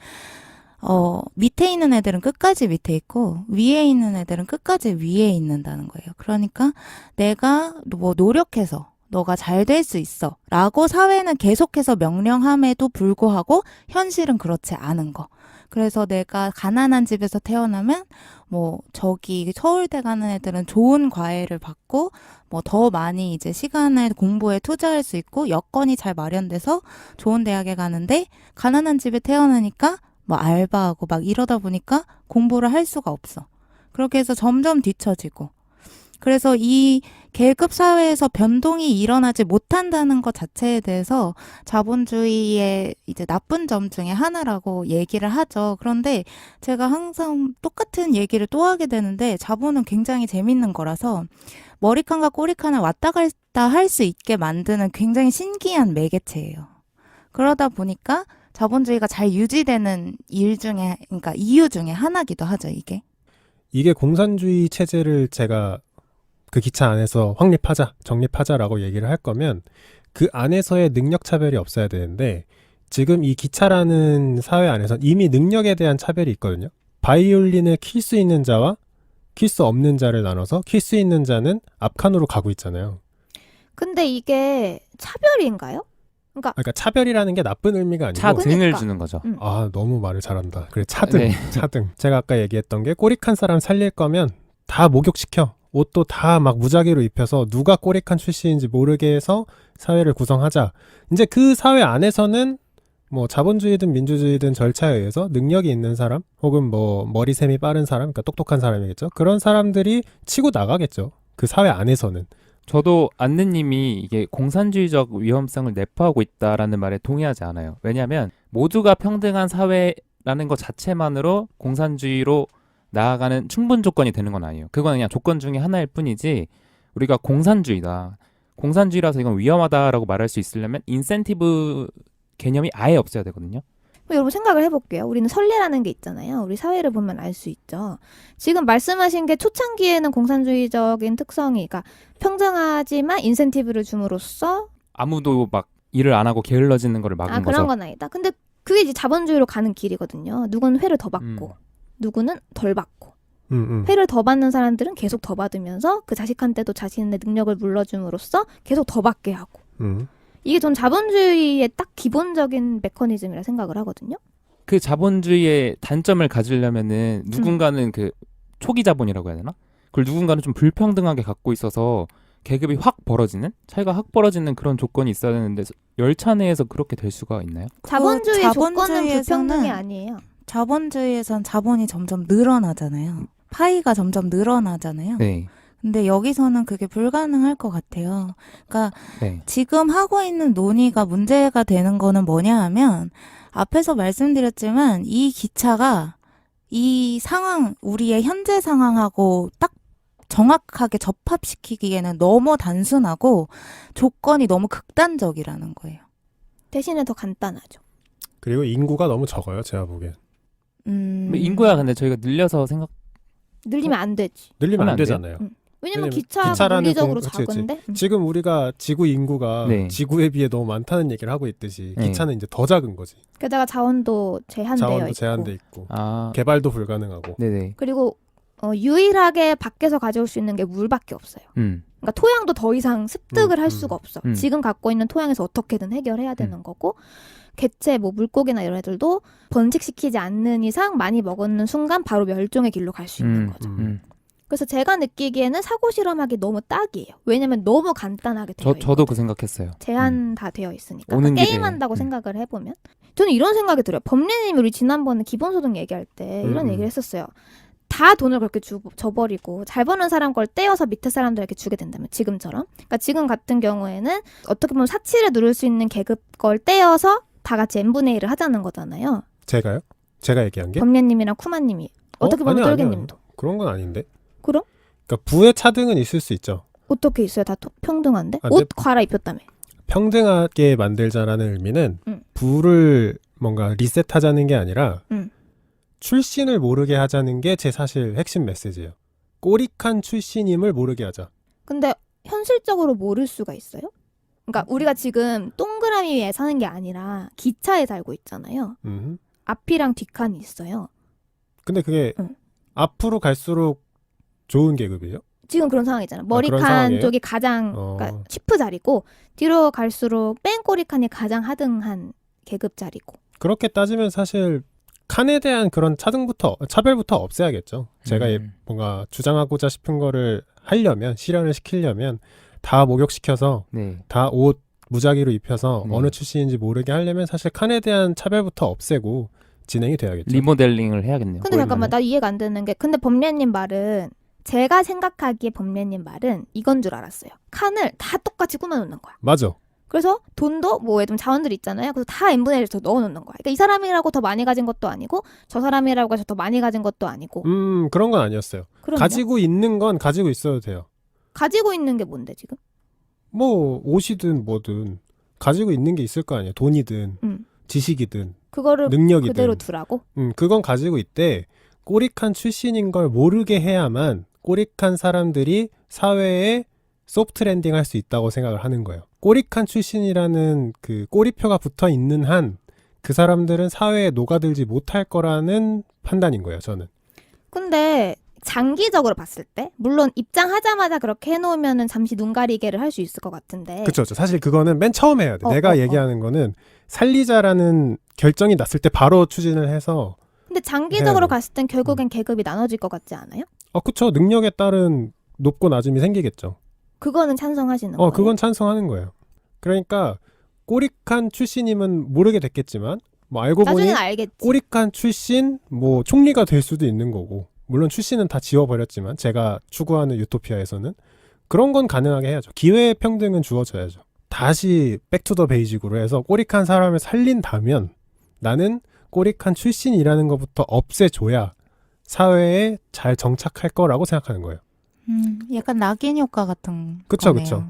밑에 있는 애들은 끝까지 밑에 있고 위에 있는 애들은 끝까지 위에 있는다는 거예요. 그러니까 내가 뭐 노력해서 너가 잘 될 수 있어 라고 사회는 계속해서 명령함에도 불구하고 현실은 그렇지 않은 거. 그래서 내가 가난한 집에서 태어나면 뭐 저기 서울대 가는 애들은 좋은 과외를 받고 뭐 더 많이 이제 시간을 공부에 투자할 수 있고 여건이 잘 마련돼서 좋은 대학에 가는데 가난한 집에 태어나니까 뭐 알바하고 막 이러다 보니까 공부를 할 수가 없어. 그렇게 해서 점점 뒤처지고. 그래서 이 계급 사회에서 변동이 일어나지 못한다는 것 자체에 대해서 자본주의의 이제 나쁜 점 중에 하나라고 얘기를 하죠. 그런데 제가 항상 똑같은 얘기를 또 하게 되는데 자본은 굉장히 재밌는 거라서 머리칸과 꼬리칸을 왔다 갔다 할 수 있게 만드는 굉장히 신기한 매개체예요. 그러다 보니까 자본주의가 잘 유지되는 그러니까 이유 중에 하나기도 하죠, 이게. 이게 공산주의 체제를 제가 그 기차 안에서 확립하자, 정립하자라고 얘기를 할 거면 그 안에서의 능력 차별이 없어야 되는데 지금 이 기차라는 사회 안에선 이미 능력에 대한 차별이 있거든요. 바이올린을 킬 수 있는 자와 킬 수 없는 자를 나눠서 킬 수 있는 자는 앞칸으로 가고 있잖아요. 근데 이게 차별인가요? 그러니까 차별이라는 게 나쁜 의미가 아니고 차등을 그러니까. 주는 거죠. 아 너무 말을 잘한다. 그래 차등, 네. 차등. 제가 아까 얘기했던 게 꼬리칸 사람 살릴 거면 다 목욕시켜. 옷도 다 막 무작위로 입혀서 누가 꼬리칸 출신인지 모르게 해서 사회를 구성하자. 이제 그 사회 안에서는 뭐 자본주의든 민주주의든 절차에 의해서 능력이 있는 사람 혹은 뭐 머리샘이 빠른 사람, 그러니까 똑똑한 사람이겠죠. 그런 사람들이 치고 나가겠죠. 그 사회 안에서는. 저도 안느님이 이게 공산주의적 위험성을 내포하고 있다라는 말에 동의하지 않아요. 왜냐하면 모두가 평등한 사회라는 것 자체만으로 공산주의로 나아가는 충분 조건이 되는 건 아니에요. 그건 그냥 조건 중에 하나일 뿐이지 우리가 공산주의다. 공산주의라서 이건 위험하다라고 말할 수 있으려면 인센티브 개념이 아예 없어야 되거든요. 여러분 생각을 해볼게요. 우리는 선례라는 게 있잖아요. 우리 사회를 보면 알 수 있죠. 지금 말씀하신 게 초창기에는 공산주의적인 특성이 그러니까 평등하지만 인센티브를 줌으로써 아무도 막 일을 안 하고 게을러지는 거를 막은 거죠. 그런 건 아니다. 근데 그게 이제 자본주의로 가는 길이거든요. 누구는 회를 더 받고 누구는 덜 받고 회를 더 받는 사람들은 계속 더 받으면서 그 자식한테도 자신의 능력을 물러줌으로써 계속 더 받게 하고 이게 전 자본주의의 딱 기본적인 메커니즘이라 생각을 하거든요. 그 자본주의의 단점을 가지려면은 누군가는 그 초기 자본이라고 해야 되나? 그걸 누군가는 좀 불평등하게 갖고 있어서 계급이 확 벌어지는? 차이가 확 벌어지는 그런 조건이 있어야 되는데 열차 내에서 그렇게 될 수가 있나요? 자본주의의 조건은 자본주의에서는 불평등이 아니에요. 자본주의에선 자본이 점점 늘어나잖아요. 파이가 점점 늘어나잖아요. 네. 근데 여기서는 그게 불가능할 것 같아요. 그러니까 네. 지금 하고 있는 논의가 문제가 되는 거는 뭐냐 하면 앞에서 말씀드렸지만 이 기차가 이 상황, 우리의 현재 상황하고 딱 정확하게 접합시키기에는 너무 단순하고 조건이 너무 극단적이라는 거예요. 대신에 더 간단하죠. 그리고 인구가 너무 적어요. 제가 보기엔. 인구야 근데 저희가 늘려서 늘리면 안 되지. 늘리면 하면 안 안 돼요? 되잖아요. 왜냐면 왜냐면 기차가 기차라는 물리적으로 그치. 작은데 지금 우리가 지구 인구가 네. 지구에 비해 너무 많다는 얘기를 하고 있듯이 네. 기차는 이제 더 작은 거지. 게다가 자원도 제한되어 자원도 있고 제한돼 있고 아, 개발도 불가능하고. 네네. 그리고 유일하게 밖에서 가져올 수 있는 게 물밖에 없어요. 그러니까 토양도 더 이상 습득을 할 음. 수가 없어. 음. 지금 갖고 있는 토양에서 어떻게든 해결해야 되는 거고 개체 뭐 물고기나 이런 애들도 번식시키지 않는 이상 많이 먹는 순간 바로 멸종의 길로 갈 수 있는 거죠. 그래서 제가 느끼기에는 사고 실험하기 너무 딱이에요. 왜냐면 너무 간단하게 되어 있거든요. 저도 그 생각했어요. 제한 다 되어 있으니까. 오는 그러니까 길에. 게임한다고 생각을 해보면 저는 이런 생각이 들어요. 범례님이 우리 지난번에 기본소득 얘기할 때 이런 얘기를 했었어요. 다 돈을 그렇게 줘버리고 잘 버는 사람 걸 떼어서 밑에 사람들에게 주게 된다면 지금처럼. 그러니까 지금 같은 경우에는 어떻게 보면 사치를 누릴 수 있는 계급 걸 떼어서 다 같이 n분의 1을 하자는 거잖아요. 제가요? 제가 얘기한 게? 범례님이랑 쿠마님이. 어떻게 보면 아니요, 똘개님도. 아니요. 그런 건 아닌데. 그럼? 그러니까 부의 차등은 있을 수 있죠. 어떻게 있어요? 다 평등한데? 아, 옷 갈아입혔다며. 평등하게 만들자라는 의미는 부를 뭔가 리셋하자는 게 아니라 출신을 모르게 하자는 게 제 사실 핵심 메시지예요. 꼬릭한 출신임을 모르게 하자. 근데 현실적으로 모를 수가 있어요? 그러니까 우리가 지금 동그라미 위에 사는 게 아니라 기차에 살고 있잖아요. 앞이랑 뒷칸이 있어요. 근데 그게 응. 앞으로 갈수록 좋은 계급이에요? 지금 그런 상황이잖아. 그런 머리칸 상황이에요? 쪽이 가장 그러니까 쉬프 자리고 뒤로 갈수록 뺀 꼬리칸이 가장 하등한 계급 자리고. 그렇게 따지면 사실 칸에 대한 그런 차별부터 없애야겠죠. 제가 뭔가 주장하고자 싶은 거를 하려면, 실현을 시키려면 다 목욕시켜서 네. 다 옷 무작위로 입혀서 네. 어느 출신인지 모르게 하려면 사실 칸에 대한 차별부터 없애고 진행이 돼야겠죠. 리모델링을 해야겠네요. 근데 잠깐만 나 이해가 안 되는 게 근데 범례님 말은 제가 생각하기에 범례님 말은 이건 줄 알았어요. 칸을 다 똑같이 꾸며놓는 거야. 맞아. 그래서 돈도 뭐 예를 들면 자원들 있잖아요. 그래서 다 n분의 1을 더 넣어놓는 거야. 그러니까 이 사람이라고 더 많이 가진 것도 아니고 저 사람이라고 해서 더 많이 가진 것도 아니고. 그런 건 아니었어요. 그럼요? 가지고 있는 건 가지고 있어도 돼요. 가지고 있는 게 뭔데 지금? 뭐 옷이든 뭐든 가지고 있는 게 있을 거 아니에요. 돈이든 지식이든 그거를 능력이든. 그대로 두라고? 그건 가지고 있대. 꼬릭한 출신인 걸 모르게 해야만 꼬릭한 사람들이 사회에 소프트 랜딩 할 수 있다고 생각을 하는 거예요. 꼬릭한 출신이라는 그 꼬리표가 붙어 있는 한 그 사람들은 사회에 녹아들지 못할 거라는 판단인 거예요, 저는. 근데 장기적으로 봤을 때 물론 입장하자마자 그렇게 해놓으면은 잠시 눈 가리개를 할 수 있을 것 같은데. 그렇죠. 사실 그거는 맨 처음에 해야 돼. 내가 얘기하는 거는 살리자라는 결정이 났을 때 바로 추진을 해서. 근데 장기적으로 해야 돼. 갔을 땐 결국엔 계급이 나눠질 것 같지 않아요? 그쵸. 능력에 따른 높고 낮음이 생기겠죠. 그거는 찬성하시는 거예요? 그건 찬성하는 거예요. 그러니까 꼬릭한 출신임은 모르게 됐겠지만 뭐 알고 보니 나중에는 알겠지. 꼬릭한 출신 뭐 총리가 될 수도 있는 거고 물론 출신은 다 지워버렸지만 제가 추구하는 유토피아에서는 그런 건 가능하게 해야죠. 기회의 평등은 주어져야죠. 다시 백투더 베이직으로 해서 꼬릭한 사람을 살린다면 나는 꼬릭한 출신이라는 것부터 없애줘야 사회에 잘 정착할 거라고 생각하는 거예요. 약간 낙인 효과 같은 그쵸, 거네요. 그쵸.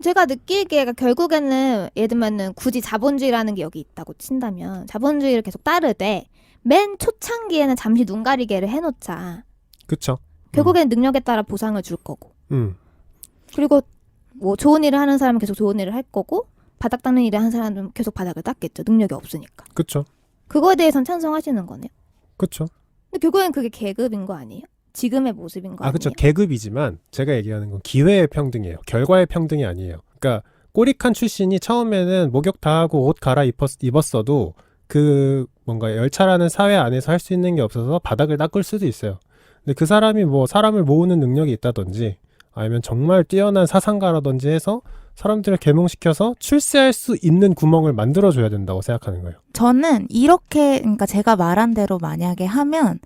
제가 느끼기에 결국에는 예를 들면은 굳이 자본주의라는 게 여기 있다고 친다면 자본주의를 계속 따르되 맨 초창기에는 잠시 눈 가리개를 해놓자. 그쵸. 결국엔 능력에 따라 보상을 줄 거고. 그리고 뭐 좋은 일을 하는 사람은 계속 좋은 일을 할 거고 바닥 닦는 일을 하는 사람은 계속 바닥을 닦겠죠. 능력이 없으니까. 그쵸. 그거에 대해서는 찬성하시는 거네요. 그쵸. 근데 결국엔 그게 계급인 거 아니에요? 지금의 모습인 거 아니에요? 그쵸. 계급이지만 제가 얘기하는 건 기회의 평등이에요. 결과의 평등이 아니에요. 그러니까 꼬릭한 출신이 처음에는 목욕 다 하고 옷 입었어도 그 뭔가 열차라는 사회 안에서 할 수 있는 게 없어서 바닥을 닦을 수도 있어요. 근데 그 사람이 뭐 사람을 모으는 능력이 있다든지 아니면 정말 뛰어난 사상가라든지 해서 사람들을 계몽시켜서 출세할 수 있는 구멍을 만들어줘야 된다고 생각하는 거예요. 저는 이렇게 그러니까 제가 말한 대로 만약에 하면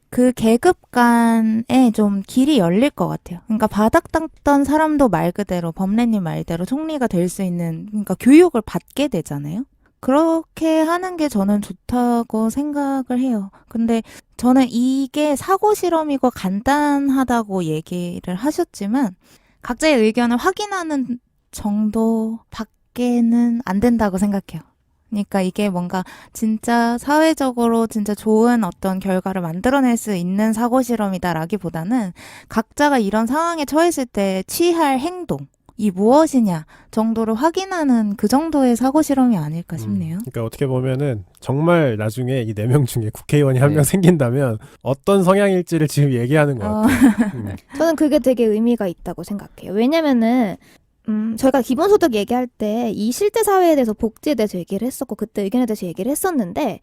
그 계급 간에 좀 길이 열릴 것 같아요. 그러니까 바닥 닦던 사람도 말 그대로 범례님 말대로 총리가 될 수 있는 그러니까 교육을 받게 되잖아요. 그렇게 하는 게 저는 좋다고 생각을 해요. 근데 저는 이게 사고 실험이고 간단하다고 얘기를 하셨지만 각자의 의견을 확인하는 정도밖에는 안 된다고 생각해요. 그러니까 이게 뭔가 진짜 사회적으로 진짜 좋은 어떤 결과를 만들어낼 수 있는 사고 실험이다라기보다는 각자가 이런 상황에 처했을 때 취할 행동, 이 무엇이냐 정도를 확인하는 그 정도의 사고 실험이 아닐까 싶네요. 그러니까 어떻게 보면은 정말 나중에 이 4명 중에 국회의원이 한 네. 명 생긴다면 어떤 성향일지를 지금 얘기하는 것 같아요. 저는 그게 되게 의미가 있다고 생각해요. 왜냐면은 저희가 기본소득 얘기할 때 이 실제 사회에 대해서 복지에 대해서 얘기를 했었고 그때 의견에 대해서 얘기를 했었는데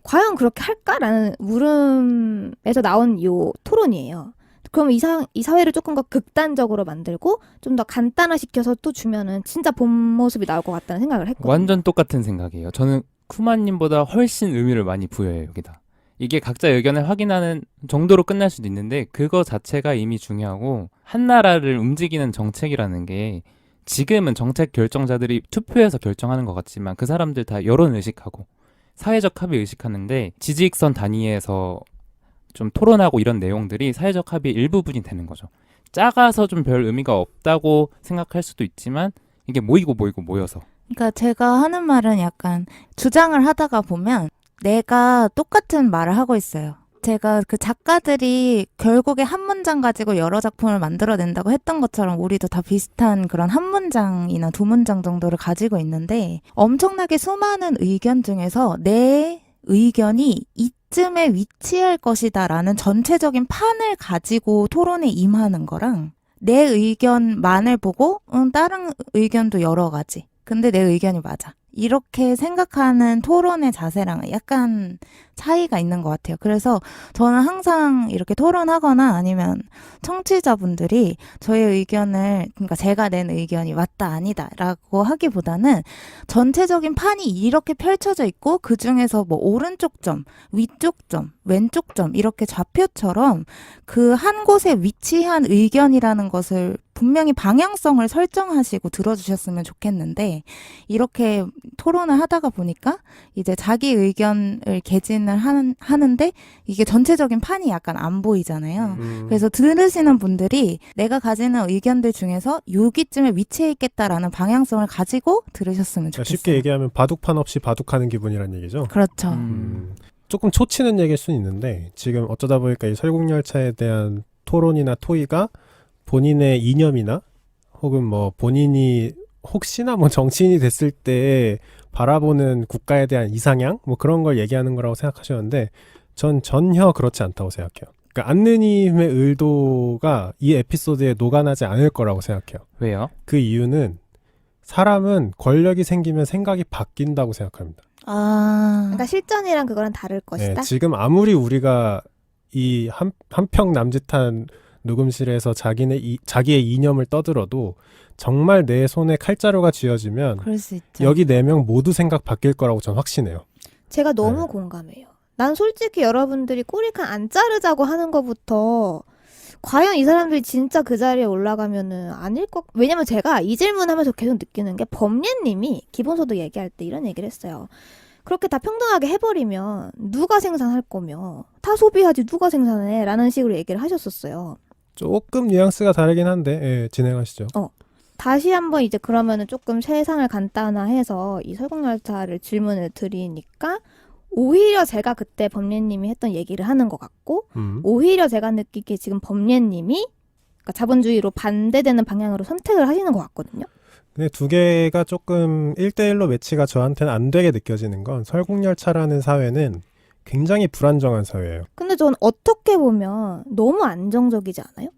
과연 그렇게 할까라는 물음에서 나온 요 토론이에요. 그럼 이 사회를 조금 더 극단적으로 만들고 좀 더 간단화시켜서 또 주면은 진짜 본 모습이 나올 것 같다는 생각을 했거든요. 완전 똑같은 생각이에요. 저는 쿠마님보다 훨씬 의미를 많이 부여해요, 여기다. 이게 각자 의견을 확인하는 정도로 끝날 수도 있는데 그거 자체가 이미 중요하고 한 나라를 움직이는 정책이라는 게 지금은 정책 결정자들이 투표해서 결정하는 것 같지만 그 사람들 다 여론 의식하고 사회적 합의 의식하는데 지지익선 단위에서 좀 토론하고 이런 내용들이 사회적 합의의 일부분이 되는 거죠. 작아서 좀 별 의미가 없다고 생각할 수도 있지만 이게 모여서 그러니까 제가 하는 말은 약간 주장을 하다가 보면 내가 똑같은 말을 하고 있어요. 제가 그 작가들이 결국에 한 문장 가지고 여러 작품을 만들어낸다고 했던 것처럼 우리도 다 비슷한 그런 한 문장이나 두 문장 정도를 가지고 있는데 엄청나게 수많은 의견 중에서 내 의견이 이쯤에 위치할 것이다라는 전체적인 판을 가지고 토론에 임하는 거랑 내 의견만을 보고 다른 의견도 여러 가지. 근데 내 의견이 맞아. 이렇게 생각하는 토론의 자세랑 약간 차이가 있는 것 같아요. 그래서 저는 항상 이렇게 토론하거나 아니면 청취자분들이 저의 의견을, 그러니까 제가 낸 의견이 맞다 아니다 라고 하기보다는 전체적인 판이 이렇게 펼쳐져 있고 그 중에서 뭐 오른쪽 점, 위쪽 점, 왼쪽 점 이렇게 좌표처럼 그 한 곳에 위치한 의견이라는 것을 분명히 방향성을 설정하시고 들어주셨으면 좋겠는데 이렇게 토론을 하다가 보니까 이제 자기 의견을 개진을 하는데 이게 전체적인 판이 약간 안 보이잖아요. 그래서 들으시는 분들이 내가 가지는 의견들 중에서 여기쯤에 위치해 있겠다라는 방향성을 가지고 들으셨으면 그러니까 좋겠어요. 쉽게 얘기하면 바둑판 없이 바둑하는 기분이란 얘기죠. 그렇죠. 조금 초치는 얘기일 수는 있는데 지금 어쩌다 보니까 이 설국열차에 대한 토론이나 토의가 본인의 이념이나 혹은 뭐 본인이 혹시나 뭐 정치인이 됐을 때 바라보는 국가에 대한 이상향 뭐 그런 걸 얘기하는 거라고 생각하셨는데 전 전혀 그렇지 않다고 생각해요. 그러니까 안느님의 의도가 이 에피소드에 녹아나지 않을 거라고 생각해요. 왜요? 그 이유는 사람은 권력이 생기면 생각이 바뀐다고 생각합니다. 그러니까 실전이랑 그거랑 다를 것이다. 네, 지금 아무리 우리가 이 한평 남짓한 녹음실에서 자기의 이념을 떠들어도 정말 내 손에 칼자루가 쥐어지면 그럴 수 있죠. 여기 4명 모두 생각 바뀔 거라고 전 확신해요. 제가 너무 네. 공감해요. 난 솔직히 여러분들이 꼬리칸 안 자르자고 하는 것부터 과연 이 사람들이 진짜 그 자리에 올라가면은 아닐 것. 왜냐면 제가 이 질문하면서 계속 느끼는 게 범례님이 기본소득 얘기할 때 이런 얘기를 했어요. 그렇게 다 평등하게 해버리면 누가 생산할 거며 다 소비하지 누가 생산해 라는 식으로 얘기를 하셨었어요. 조금 뉘앙스가 다르긴 한데 예, 진행하시죠. 다시 한번 이제 그러면은 조금 세상을 간단화해서 이 설국열차를 질문을 드리니까 오히려 제가 그때 범례님이 했던 얘기를 하는 것 같고 오히려 제가 느끼기에 지금 범례님이 그러니까 자본주의로 반대되는 방향으로 선택을 하시는 것 같거든요. 근데 두 개가 조금 1대1로 매치가 저한테는 안 되게 느껴지는 건 설국열차라는 사회는 굉장히 불안정한 사회예요. 근데 전 어떻게 보면 너무 안정적이지 않아요?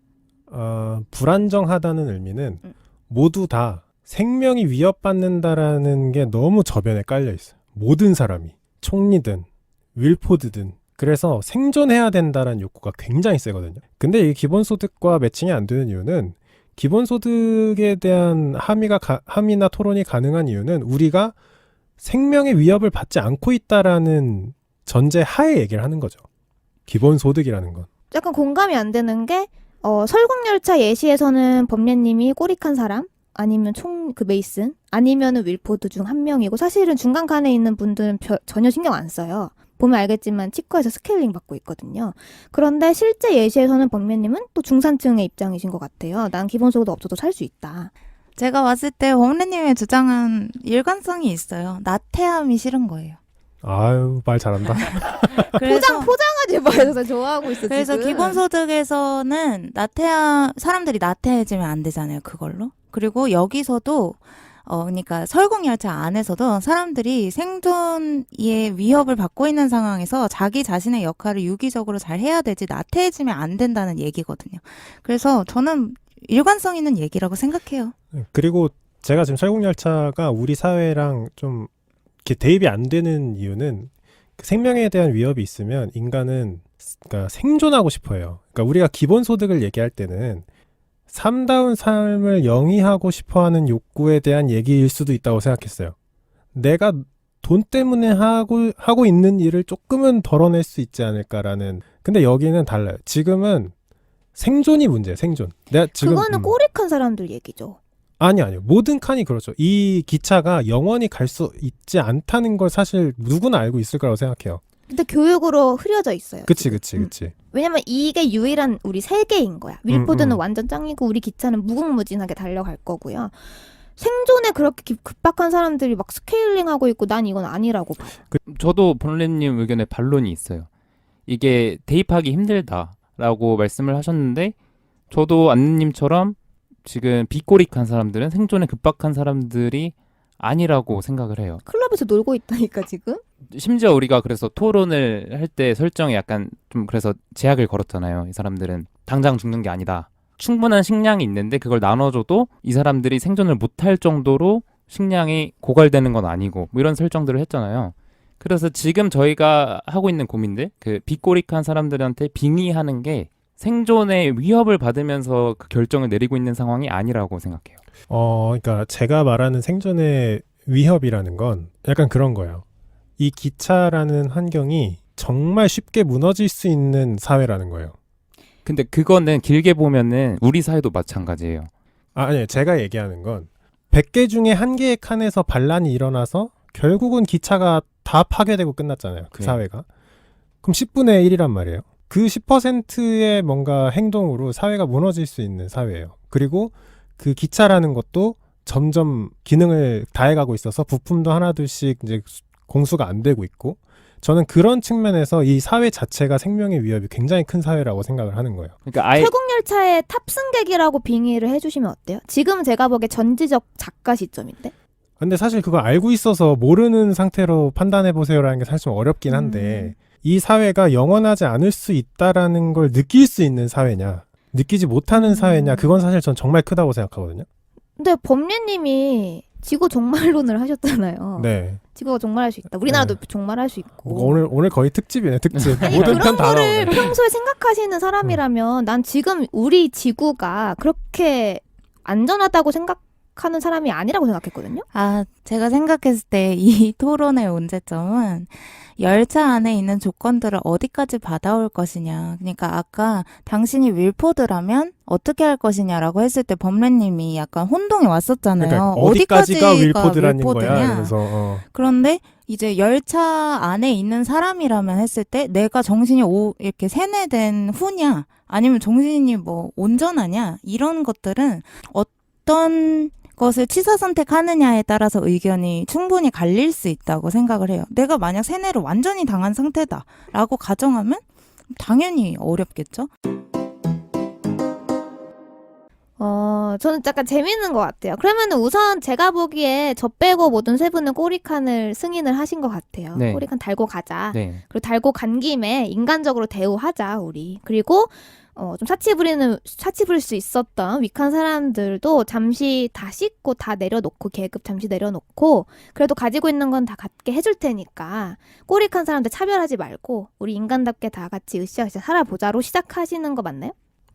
불안정하다는 의미는 모두 다 생명이 위협받는다라는 게 너무 저변에 깔려 있어요. 모든 사람이 총리든 윌포드든 그래서 생존해야 된다라는 욕구가 굉장히 세거든요. 근데 이 기본소득과 매칭이 안 되는 이유는 기본소득에 대한 함의나 토론이 가능한 이유는 우리가 생명의 위협을 받지 않고 있다라는 전제 하에 얘기를 하는 거죠. 기본소득이라는 건. 약간 공감이 안 되는 게 설국열차 예시에서는 범례님이 꼬리칸 사람 아니면 그 메이슨 아니면은 윌포드 중 한 명이고 사실은 중간 칸에 있는 분들은 전혀 신경 안 써요. 보면 알겠지만 치과에서 스케일링 받고 있거든요. 그런데 실제 예시에서는 범례님은 또 중산층의 입장이신 것 같아요. 난 기본소득 없어도 살 수 있다. 제가 봤을 때 범례님의 주장은 일관성이 있어요. 나태함이 싫은 거예요. 아유, 말 잘한다. 포장하지 마요. 저 좋아하고 있어 그래서 지금. 기본소득에서는 사람들이 나태해지면 안 되잖아요. 그걸로. 그리고 여기서도 그러니까 설국열차 안에서도 사람들이 생존의 위협을 받고 있는 상황에서 자기 자신의 역할을 유기적으로 잘 해야 되지 나태해지면 안 된다는 얘기거든요. 그래서 저는 일관성 있는 얘기라고 생각해요. 그리고 제가 지금 설국열차가 우리 사회랑 좀 이렇게 대입이 안 되는 이유는 그 생명에 대한 위협이 있으면 인간은 그러니까 생존하고 싶어요. 그러니까 우리가 기본소득을 얘기할 때는 삶다운 삶을 영위하고 싶어하는 욕구에 대한 얘기일 수도 있다고 생각했어요. 내가 돈 때문에 하고 있는 일을 조금은 덜어낼 수 있지 않을까라는. 근데 여기는 달라요. 지금은 생존이 문제예요. 생존. 내가 지금 그거는 꼬릭한 사람들 얘기죠. 아니요. 모든 칸이 그렇죠. 이 기차가 영원히 갈 수 있지 않다는 걸 사실 누구나 알고 있을 거라고 생각해요. 근데 교육으로 흐려져 있어요. 그치. 왜냐면 이게 유일한 우리 세계인 거야. 윌포드는 음. 완전 짱이고 우리 기차는 무궁무진하게 달려갈 거고요. 생존에 그렇게 급박한 사람들이 막 스케일링하고 있고 난 이건 아니라고 봐요. 저도 본래님 의견에 반론이 있어요. 이게 대입하기 힘들다라고 말씀을 하셨는데 저도 안느님처럼 지금 비꼬릭한 사람들은 생존에 급박한 사람들이 아니라고 생각을 해요. 클럽에서 놀고 있다니까 지금. 심지어 우리가 그래서 토론을 할 때 설정에 약간 좀 그래서 제약을 걸었잖아요. 이 사람들은 당장 죽는 게 아니다. 충분한 식량이 있는데 그걸 나눠줘도 이 사람들이 생존을 못할 정도로 식량이 고갈되는 건 아니고 뭐 이런 설정들을 했잖아요. 그래서 지금 저희가 하고 있는 고민들, 그 비꼬릭한 사람들한테 빙의하는 게 생존의 위협을 받으면서 그 결정을 내리고 있는 상황이 아니라고 생각해요. 그러니까 제가 말하는 생존의 위협이라는 건 약간 그런 거예요. 이 기차라는 환경이 정말 쉽게 무너질 수 있는 사회라는 거예요. 근데 그거는 길게 보면은 우리 사회도 마찬가지예요. 아니요. 제가 얘기하는 건 100개 중에 1개의 칸에서 반란이 일어나서 결국은 기차가 다 파괴되고 끝났잖아요. 그 네. 사회가. 그럼 10분의 1이란 말이에요. 그 10%의 뭔가 행동으로 사회가 무너질 수 있는 사회예요. 그리고 그 기차라는 것도 점점 기능을 다해가고 있어서 부품도 하나둘씩 이제 공수가 안 되고 있고, 저는 그런 측면에서 이 사회 자체가 생명의 위협이 굉장히 큰 사회라고 생각을 하는 거예요. 그러니까 아예 설국열차의 탑승객이라고 빙의를 해주시면 어때요? 지금 제가 보기에 전지적 작가 시점인데. 근데 사실 그걸 알고 있어서 모르는 상태로 판단해보세요라는 게 사실 좀 어렵긴 한데 이 사회가 영원하지 않을 수 있다라는 걸 느낄 수 있는 사회냐, 느끼지 못하는 사회냐, 그건 사실 전 정말 크다고 생각하거든요. 근데 법례님이 지구 종말론을 하셨잖아요. 네. 지구가 종말할 수 있다. 우리나라도 종말할 수 있고. 오늘 거의 특집이네, 특집. 아니, 모든 그런 편 다 거를 나오네. 평소에 생각하시는 사람이라면 난 지금 우리 지구가 그렇게 안전하다고 생각하는 사람이 아니라고 생각했거든요. 제가 생각했을 때 이 토론의 문제점은 열차 안에 있는 조건들을 어디까지 받아올 것이냐. 그러니까 아까 당신이 윌포드라면 어떻게 할 것이냐라고 했을 때 범례님이 약간 혼동이 왔었잖아요. 그러니까 어디까지가 윌포드라는 거야. 윌포드냐. 그래서 그런데 이제 열차 안에 있는 사람이라면 했을 때 내가 정신이 이렇게 세뇌된 후냐 아니면 정신이 뭐 온전하냐 이런 것들은 어떤 것을 취사 선택하느냐에 따라서 의견이 충분히 갈릴 수 있다고 생각을 해요. 내가 만약 세뇌를 완전히 당한 상태다라고 가정하면 당연히 어렵겠죠. 저는 약간 재밌는 것 같아요. 그러면은 우선 제가 보기에 저 빼고 모든 세 분은 꼬리칸을 승인을 하신 것 같아요. 네. 꼬리칸 달고 가자. 네. 그리고 달고 간 김에 인간적으로 대우하자, 우리. 그리고 좀 사치 부릴 수 있었던 위크한 사람들도 잠시 다 씻고 다 내려놓고, 계급 잠시 내려놓고, 그래도 가지고 있는 건 다 갖게 해줄 테니까 꼬리칸 사람들 차별하지 말고 우리 인간답게 다 같이 으쌰으쌰 살아보자로 시작하시는 거 맞나요?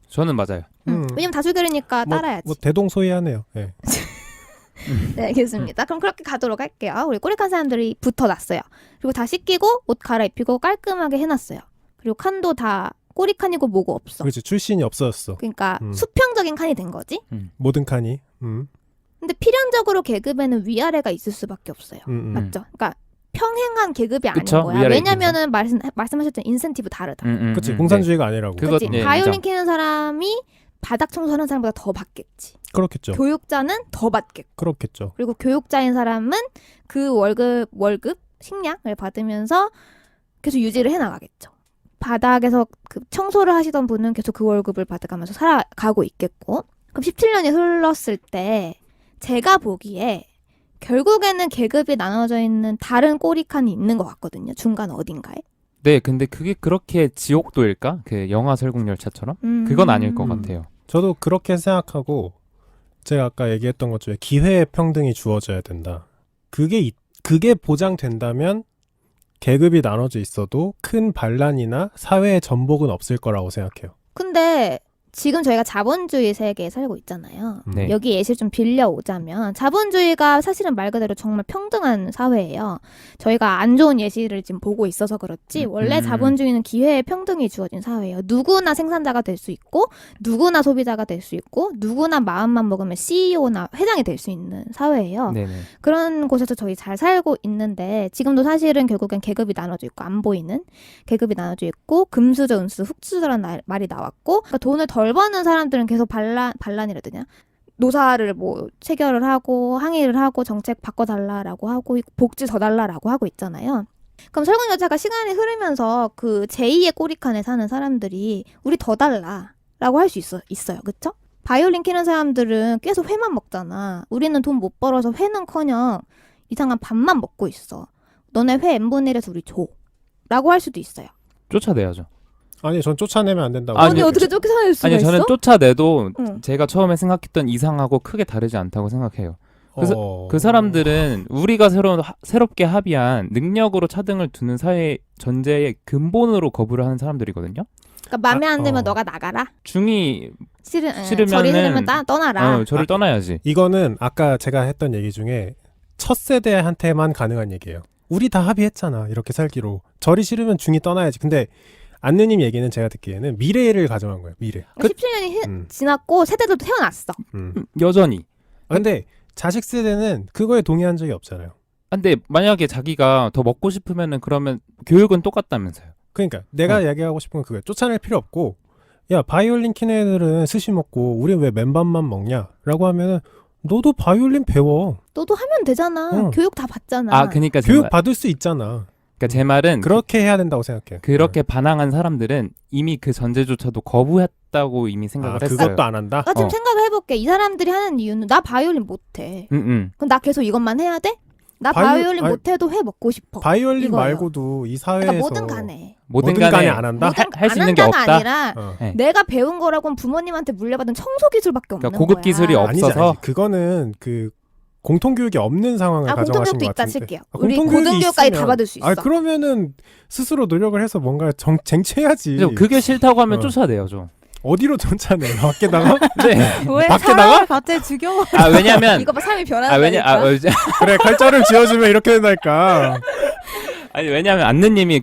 저는 맞아요. 왜냐면 다수결이니까 따라야지. 뭐 대동소이하네요. 네. 네, 알겠습니다. 그럼 그렇게 가도록 할게요. 우리 꼬리칸 사람들이 붙어놨어요. 그리고 다 씻기고 옷 갈아입히고 깔끔하게 해놨어요. 그리고 칸도 다 꼬리칸이고 뭐고 없어. 그렇지, 출신이 없어졌어. 그러니까 수평적인 칸이 된 거지. 모든 칸이. 근데 필연적으로 계급에는 위아래가 있을 수밖에 없어요. 맞죠? 그러니까 평행한 계급이 그쵸? 아닌 거야. 위아래 왜냐면은 말씀하셨던 인센티브 다르다. 그렇지, 공산주의가 아니라고. 그거- 그치? 네, 바이올린 인정. 키는 사람이 바닥 청소하는 사람보다 더 받겠지. 그렇겠죠. 교육자는 더 받겠고. 그렇겠죠. 그리고 교육자인 사람은 그 월급 식량을 받으면서 계속 유지를 해나가겠죠. 바닥에서 그 청소를 하시던 분은 계속 그 월급을 받아가면서 살아가고 있겠고. 그럼 17년이 흘렀을 때 제가 보기에 결국에는 계급이 나눠져 있는 다른 꼬리칸이 있는 것 같거든요. 중간 어딘가에. 네, 근데 그게 그렇게 지옥도일까? 그 영화 설국열차처럼? 그건 아닐 것 같아요. 저도 그렇게 생각하고 제가 아까 얘기했던 것 중에 기회의 평등이 주어져야 된다. 그게 보장된다면 계급이 나눠져 있어도 큰 반란이나 사회의 전복은 없을 거라고 생각해요. 근데 지금 저희가 자본주의 세계에 살고 있잖아요. 네. 여기 예시를 좀 빌려오자면 자본주의가 사실은 말 그대로 정말 평등한 사회예요. 저희가 안 좋은 예시를 지금 보고 있어서 그렇지 원래 자본주의는 기회의 평등이 주어진 사회예요. 누구나 생산자가 될 수 있고 누구나 소비자가 될 수 있고 누구나 마음만 먹으면 CEO나 회장이 될 수 있는 사회예요. 네네. 그런 곳에서 저희 잘 살고 있는데 지금도 사실은 결국엔 계급이 나눠져 있고 안 보이는 계급이 나눠져 있고 금수저, 은수저, 흑수저라는 말이 나왔고 그러니까 돈을 덜 버는 사람들은 계속 반란이라 되냐 노사를 뭐 체결을 하고 항의를 하고 정책 바꿔달라라고 하고 복지 더 달라라고 하고 있잖아요. 그럼 설국열차가 시간이 흐르면서 그 제2의 꼬리칸에 사는 사람들이 우리 더 달라라고 할 수 있어요. 그쵸? 바이올린 키는 사람들은 계속 회만 먹잖아. 우리는 돈 못 벌어서 회는커녕 이상한 밥만 먹고 있어. 너네 회 n분의 1에서 우리 줘. 라고 할 수도 있어요. 쫓아내야죠. 아니, 전 쫓아내면 안 된다고. 아니, 아니, 어떻게 쫓아낼 수가 아니 있어? 저는 쫓아내도 응. 제가 처음에 생각했던 이상하고 크게 다르지 않다고 생각해요. 어... 그 사람들은 우리가 새롭게 합의한 능력으로 차등을 두는 사회 전제의 근본으로 거부를 하는 사람들이거든요. 그러니까 맘에 안 들면 너가 나가라. 중이 싫으면은 싫으면은 떠나라. 저를 떠나야지. 이거는 아까 제가 했던 얘기 중에 첫 세대한테만 가능한 얘기예요. 우리 다 합의했잖아. 이렇게 살기로. 절이 싫으면 중이 떠나야지. 근데 안느님 얘기는 제가 듣기에는 미래를 가정한 거예요. 미래. 17년이 지났고 세대들도 태어났어. 여전히. 근데 자식 세대는 그거에 동의한 적이 없잖아요. 근데 만약에 자기가 더 먹고 싶으면은 그러면 교육은 똑같다면서요. 그러니까 내가 이야기하고 싶은 건 그거예요. 쫓아낼 필요 없고 야 바이올린 키는 애들은 스시 먹고 우린 왜 맨밥만 먹냐? 라고 하면은 너도 바이올린 배워. 너도 하면 되잖아. 응. 교육 다 받잖아. 그러니까 교육 받을 수 있잖아. 그러니까 제 말은 그렇게 해야 된다고 생각해요. 그렇게 반항한 사람들은 이미 그 전제조차도 거부했다고 이미 생각을 했어요. 그것도 안 한다? 나 지금 생각을 해볼게. 이 사람들이 하는 이유는 나 바이올린 못해. 그럼 나 계속 이것만 해야 돼? 나 바이올린 못해도 회 먹고 싶어. 바이올린 이거예요. 말고도 이 사회에서 그러니까 뭐든 간에. 뭐든 간에 안 한다? 할 수 안 있는 게 한다가 없다. 아니라 네. 내가 배운 거라고는 부모님한테 물려받은 청소 기술밖에 없는 그러니까 고급 거야. 기술이 없어서. 아니지. 그거는 그 공통교육이 없는 상황을 가정하신 공통교육도 것 있다 같은데. 칠게요. 아, 우리 공통교육이 고등교육까지 다 있으면- 받을 수 있어. 그러면은 스스로 노력을 해서 뭔가 쟁취해야지. 그게 싫다고 하면 어. 쫓아내야죠. 어디로 쫓아내? 밖에다가? 네. 왜 밖에다가? 사람을 갑자기 죽여. 왜냐면 이거 봐 삶이 변한다니까. 그래 칼자를 지어주면 이렇게 된다니까. 왜냐면 안느님이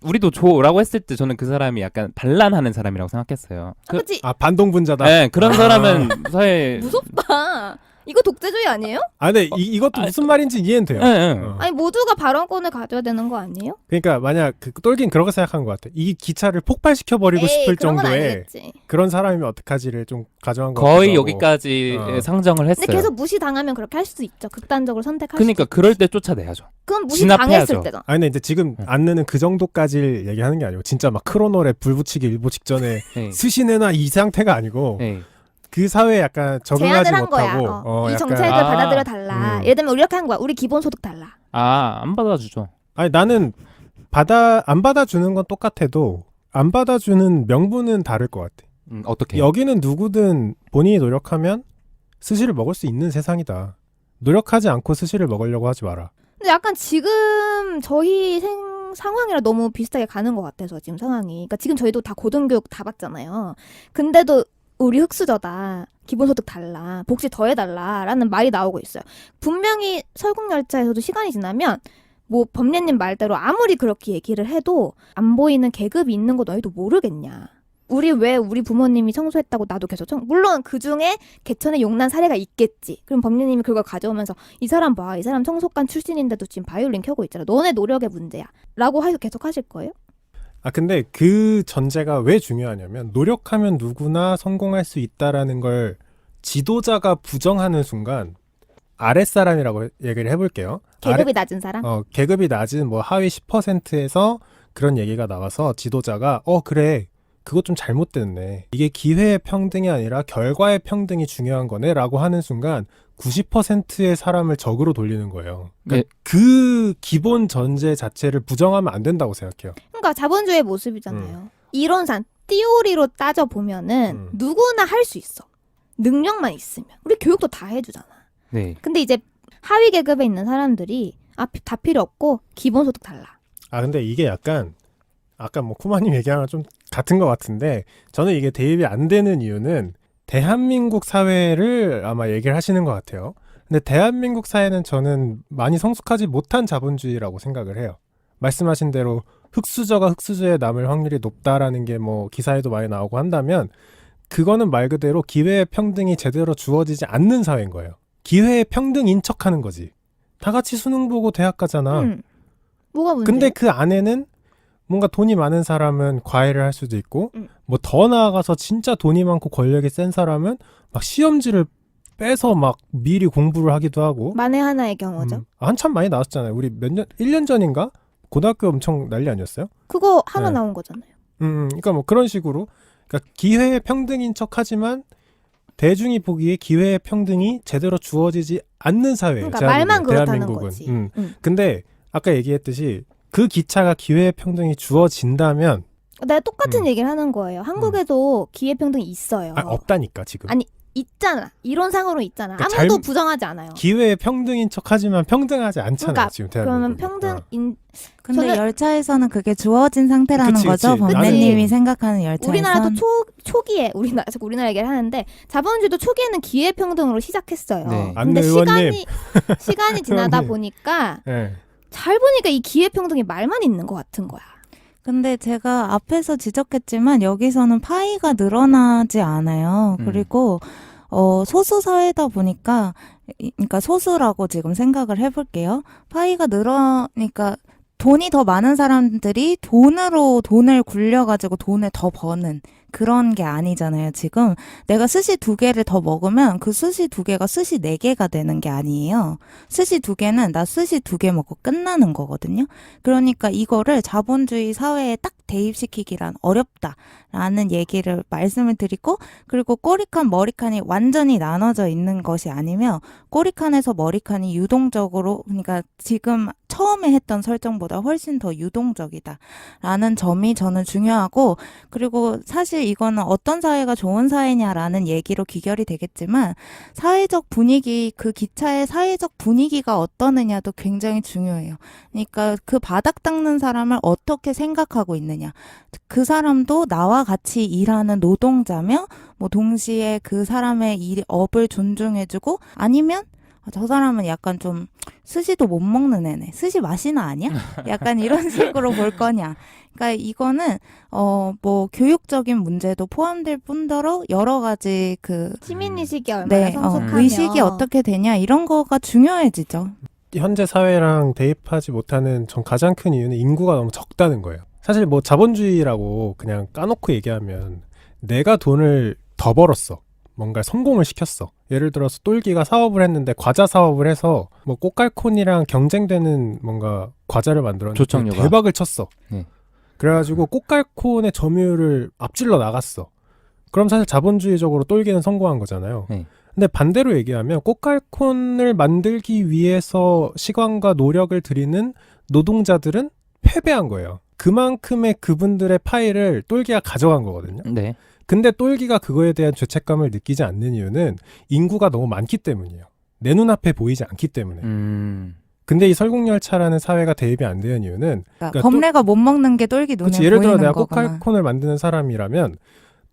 우리도 줘라고 했을 때 저는 그 사람이 약간 반란하는 사람이라고 생각했어요. 그치? 반동분자다. 네, 그런 사람은 사회 무섭다. 이거 독재주의 아니에요? 근데 이것도 무슨 말인지 이해는 돼요. 네, 네. 어. 아니 모두가 발언권을 가져야 되는 거 아니에요? 그러니까 만약 똘긴 그렇게 생각한 것 같아. 이 기차를 폭발시켜 버리고 싶을 그런 건 정도의 아니겠지. 그런 사람이면 어떡하지를 좀 가정한 거 거의 같기도 여기까지 어. 상정을 했어요. 근데 계속 무시당하면 그렇게 할 수도 있죠. 극단적으로 선택할 그러니까 수도 그럴 때 쫓아내야죠. 그건 무시당했을 진압해야죠. 때잖아. 근데 이제 지금 안느는 그 정도까지 얘기하는 게 아니고 진짜 막 크로널에 불 붙이기 일보 직전에 네. 스시내나 이 상태가 아니고 네. 그 사회에 약간 적응하지 제안을 한 거야. 못하고 이 약간 정책을 받아들여 달라. 예를 들면 우리 이렇게 한 거야. 우리 기본소득 달라. 안 받아주죠. 아니 나는 안 받아주는 건 똑같아도 안 받아주는 명분은 다를 것 같아. 어떻게? 여기는 누구든 본인이 노력하면 스시를 먹을 수 있는 세상이다. 노력하지 않고 스시를 먹으려고 하지 마라. 근데 약간 지금 저희 상황이랑 너무 비슷하게 가는 것 같아서 지금 상황이. 그러니까 지금 저희도 다 고등교육 다 받잖아요. 근데도 우리 흑수저다. 기본소득 달라. 복지 더 해달라. 라는 말이 나오고 있어요. 분명히 설국열차에서도 시간이 지나면 뭐 범례님 말대로 아무리 그렇게 얘기를 해도 안 보이는 계급이 있는 거 너희도 모르겠냐. 우리 부모님이 청소했다고 나도 계속 물론 그중에 개천에 용난 사례가 있겠지. 그럼 범례님이 그걸 가져오면서 이 사람 봐. 이 사람 청소관 출신인데도 지금 바이올린 켜고 있잖아. 너네 노력의 문제야. 라고 계속 하실 거예요? 근데 그 전제가 왜 중요하냐면 노력하면 누구나 성공할 수 있다라는 걸 지도자가 부정하는 순간 아랫사람이라고 얘기를 해볼게요. 계급이 낮은 사람? 계급이 낮은 뭐 하위 10%에서 그런 얘기가 나와서 지도자가 그래 그것 좀 잘못됐네. 이게 기회의 평등이 아니라 결과의 평등이 중요한 거네 라고 하는 순간 90%의 사람을 적으로 돌리는 거예요. 그러니까 그 기본 전제 자체를 부정하면 안 된다고 생각해요. 그러니까 자본주의의 모습이잖아요. 이론상 띠오리로 따져보면은 누구나 할 수 있어. 능력만 있으면. 우리 교육도 다 해주잖아. 네. 근데 이제 하위 계급에 있는 사람들이 다 필요 없고 기본소득 달라. 근데 이게 약간 아까 뭐 쿠마님 얘기한 거랑 좀 같은 것 같은데 저는 이게 대입이 안 되는 이유는 대한민국 사회를 아마 얘기를 하시는 것 같아요. 근데 대한민국 사회는 저는 많이 성숙하지 못한 자본주의라고 생각을 해요. 말씀하신 대로 흑수저가 흑수저에 남을 확률이 높다라는 게 뭐 기사에도 많이 나오고 한다면 그거는 말 그대로 기회의 평등이 제대로 주어지지 않는 사회인 거예요. 기회의 평등인 척하는 거지. 다 같이 수능 보고 대학 가잖아. 뭐가 문제야? 근데 그 안에는 뭔가 돈이 많은 사람은 과외를 할 수도 있고 뭐 더 나아가서 진짜 돈이 많고 권력이 센 사람은 막 시험지를 빼서 막 미리 공부를 하기도 하고 만에 하나의 경우죠. 한참 많이 나왔잖아요. 우리 1년 전인가? 고등학교 엄청 난리 아니었어요? 그거 하나 네. 나온 거잖아요. 그러니까 뭐 그런 식으로 그러니까 기회의 평등인 척하지만 대중이 보기에 기회의 평등이 제대로 주어지지 않는 사회예요. 그러니까 말만 그렇다는 대한민국은. 거지. 근데 아까 얘기했듯이 그 기차가 기회의 평등이 주어진다면 내가 똑같은 얘기를 하는 거예요. 한국에도 기회평등이 있어요. 없다니까 지금. 아니 있잖아. 이론상으로 있잖아. 그러니까 아무도 부정하지 않아요. 기회의 평등인 척하지만 평등하지 않잖아요. 그러니까 지금 대한민국은. 그러면 평등인 근데 저는- 열차에서는 그게 주어진 상태라는 그치, 거죠. 그치. 범내님이 생각하는 열차에선. 우리나라도 초기에 우리나라 얘기를 하는데 자본주의도 초기에는 기회평등으로 시작했어요. 네. 근데 안내 의원님. 시간이 지나다 의원님. 보니까 네. 잘 보니까 이 기회평등이 말만 있는 것 같은 거야. 근데 제가 앞에서 지적했지만 여기서는 파이가 늘어나지 않아요. 그리고 소수 사회다 보니까 그러니까 소수라고 지금 생각을 해볼게요. 파이가 늘어니까 돈이 더 많은 사람들이 돈으로 돈을 굴려가지고 돈을 더 버는 그런 게 아니잖아요. 지금 내가 스시 2개를 더 먹으면 그 스시 2개가 스시 4개가 되는 게 아니에요. 스시 2개는 나 스시 2개 먹고 끝나는 거거든요. 그러니까 이거를 자본주의 사회에 딱 대입시키기란 어렵다라는 얘기를 말씀을 드리고, 그리고 꼬리칸 머리칸이 완전히 나눠져 있는 것이 아니며 꼬리칸에서 머리칸이 유동적으로, 그러니까 지금 처음에 했던 설정보다 훨씬 더 유동적이다라는 점이 저는 중요하고, 그리고 사실 이거는 어떤 사회가 좋은 사회냐라는 얘기로 귀결이 되겠지만 사회적 분위기, 그 기차의 사회적 분위기가 어떠느냐도 굉장히 중요해요. 그러니까 그 바닥 닦는 사람을 어떻게 생각하고 있느냐, 그 사람도 나와 같이 일하는 노동자며 뭐 동시에 그 사람의 업을 존중해주고, 아니면 저 사람은 약간 좀 스시도 못 먹는 애네, 스시 맛이나 아니야? 약간 이런 식으로 볼 거냐. 그러니까 이거는 뭐 교육적인 문제도 포함될 뿐더러 여러 가지 그 시민의식이 얼마나 성숙하면 의식이 어떻게 되냐, 이런 거가 중요해지죠. 현재 사회랑 대입하지 못하는 전 가장 큰 이유는 인구가 너무 적다는 거예요. 사실 뭐 자본주의라고 그냥 까놓고 얘기하면 내가 돈을 더 벌었어, 뭔가 성공을 시켰어. 예를 들어서 똘기가 사업을 했는데 과자 사업을 해서 뭐 꽃갈콘이랑 경쟁되는 뭔가 과자를 만들었는데 조청유가. 대박을 쳤어. 네. 그래가지고 꽃갈콘의 점유율을 앞질러 나갔어. 그럼 사실 자본주의적으로 똘기는 성공한 거잖아요. 네. 근데 반대로 얘기하면 꽃갈콘을 만들기 위해서 시간과 노력을 들이는 노동자들은 패배한 거예요. 그만큼의 그분들의 파이를 똘기가 가져간 거거든요. 네. 근데 똘기가 그거에 대한 죄책감을 느끼지 않는 이유는 인구가 너무 많기 때문이에요. 내 눈앞에 보이지 않기 때문에. 근데 이 설국열차라는 사회가 대입이 안 되는 이유는 그러니까 범례가 못 먹는 게 똘기 눈에 그치, 예를 들어 보이는 내가 거거나. 꽃갈콘을 만드는 사람이라면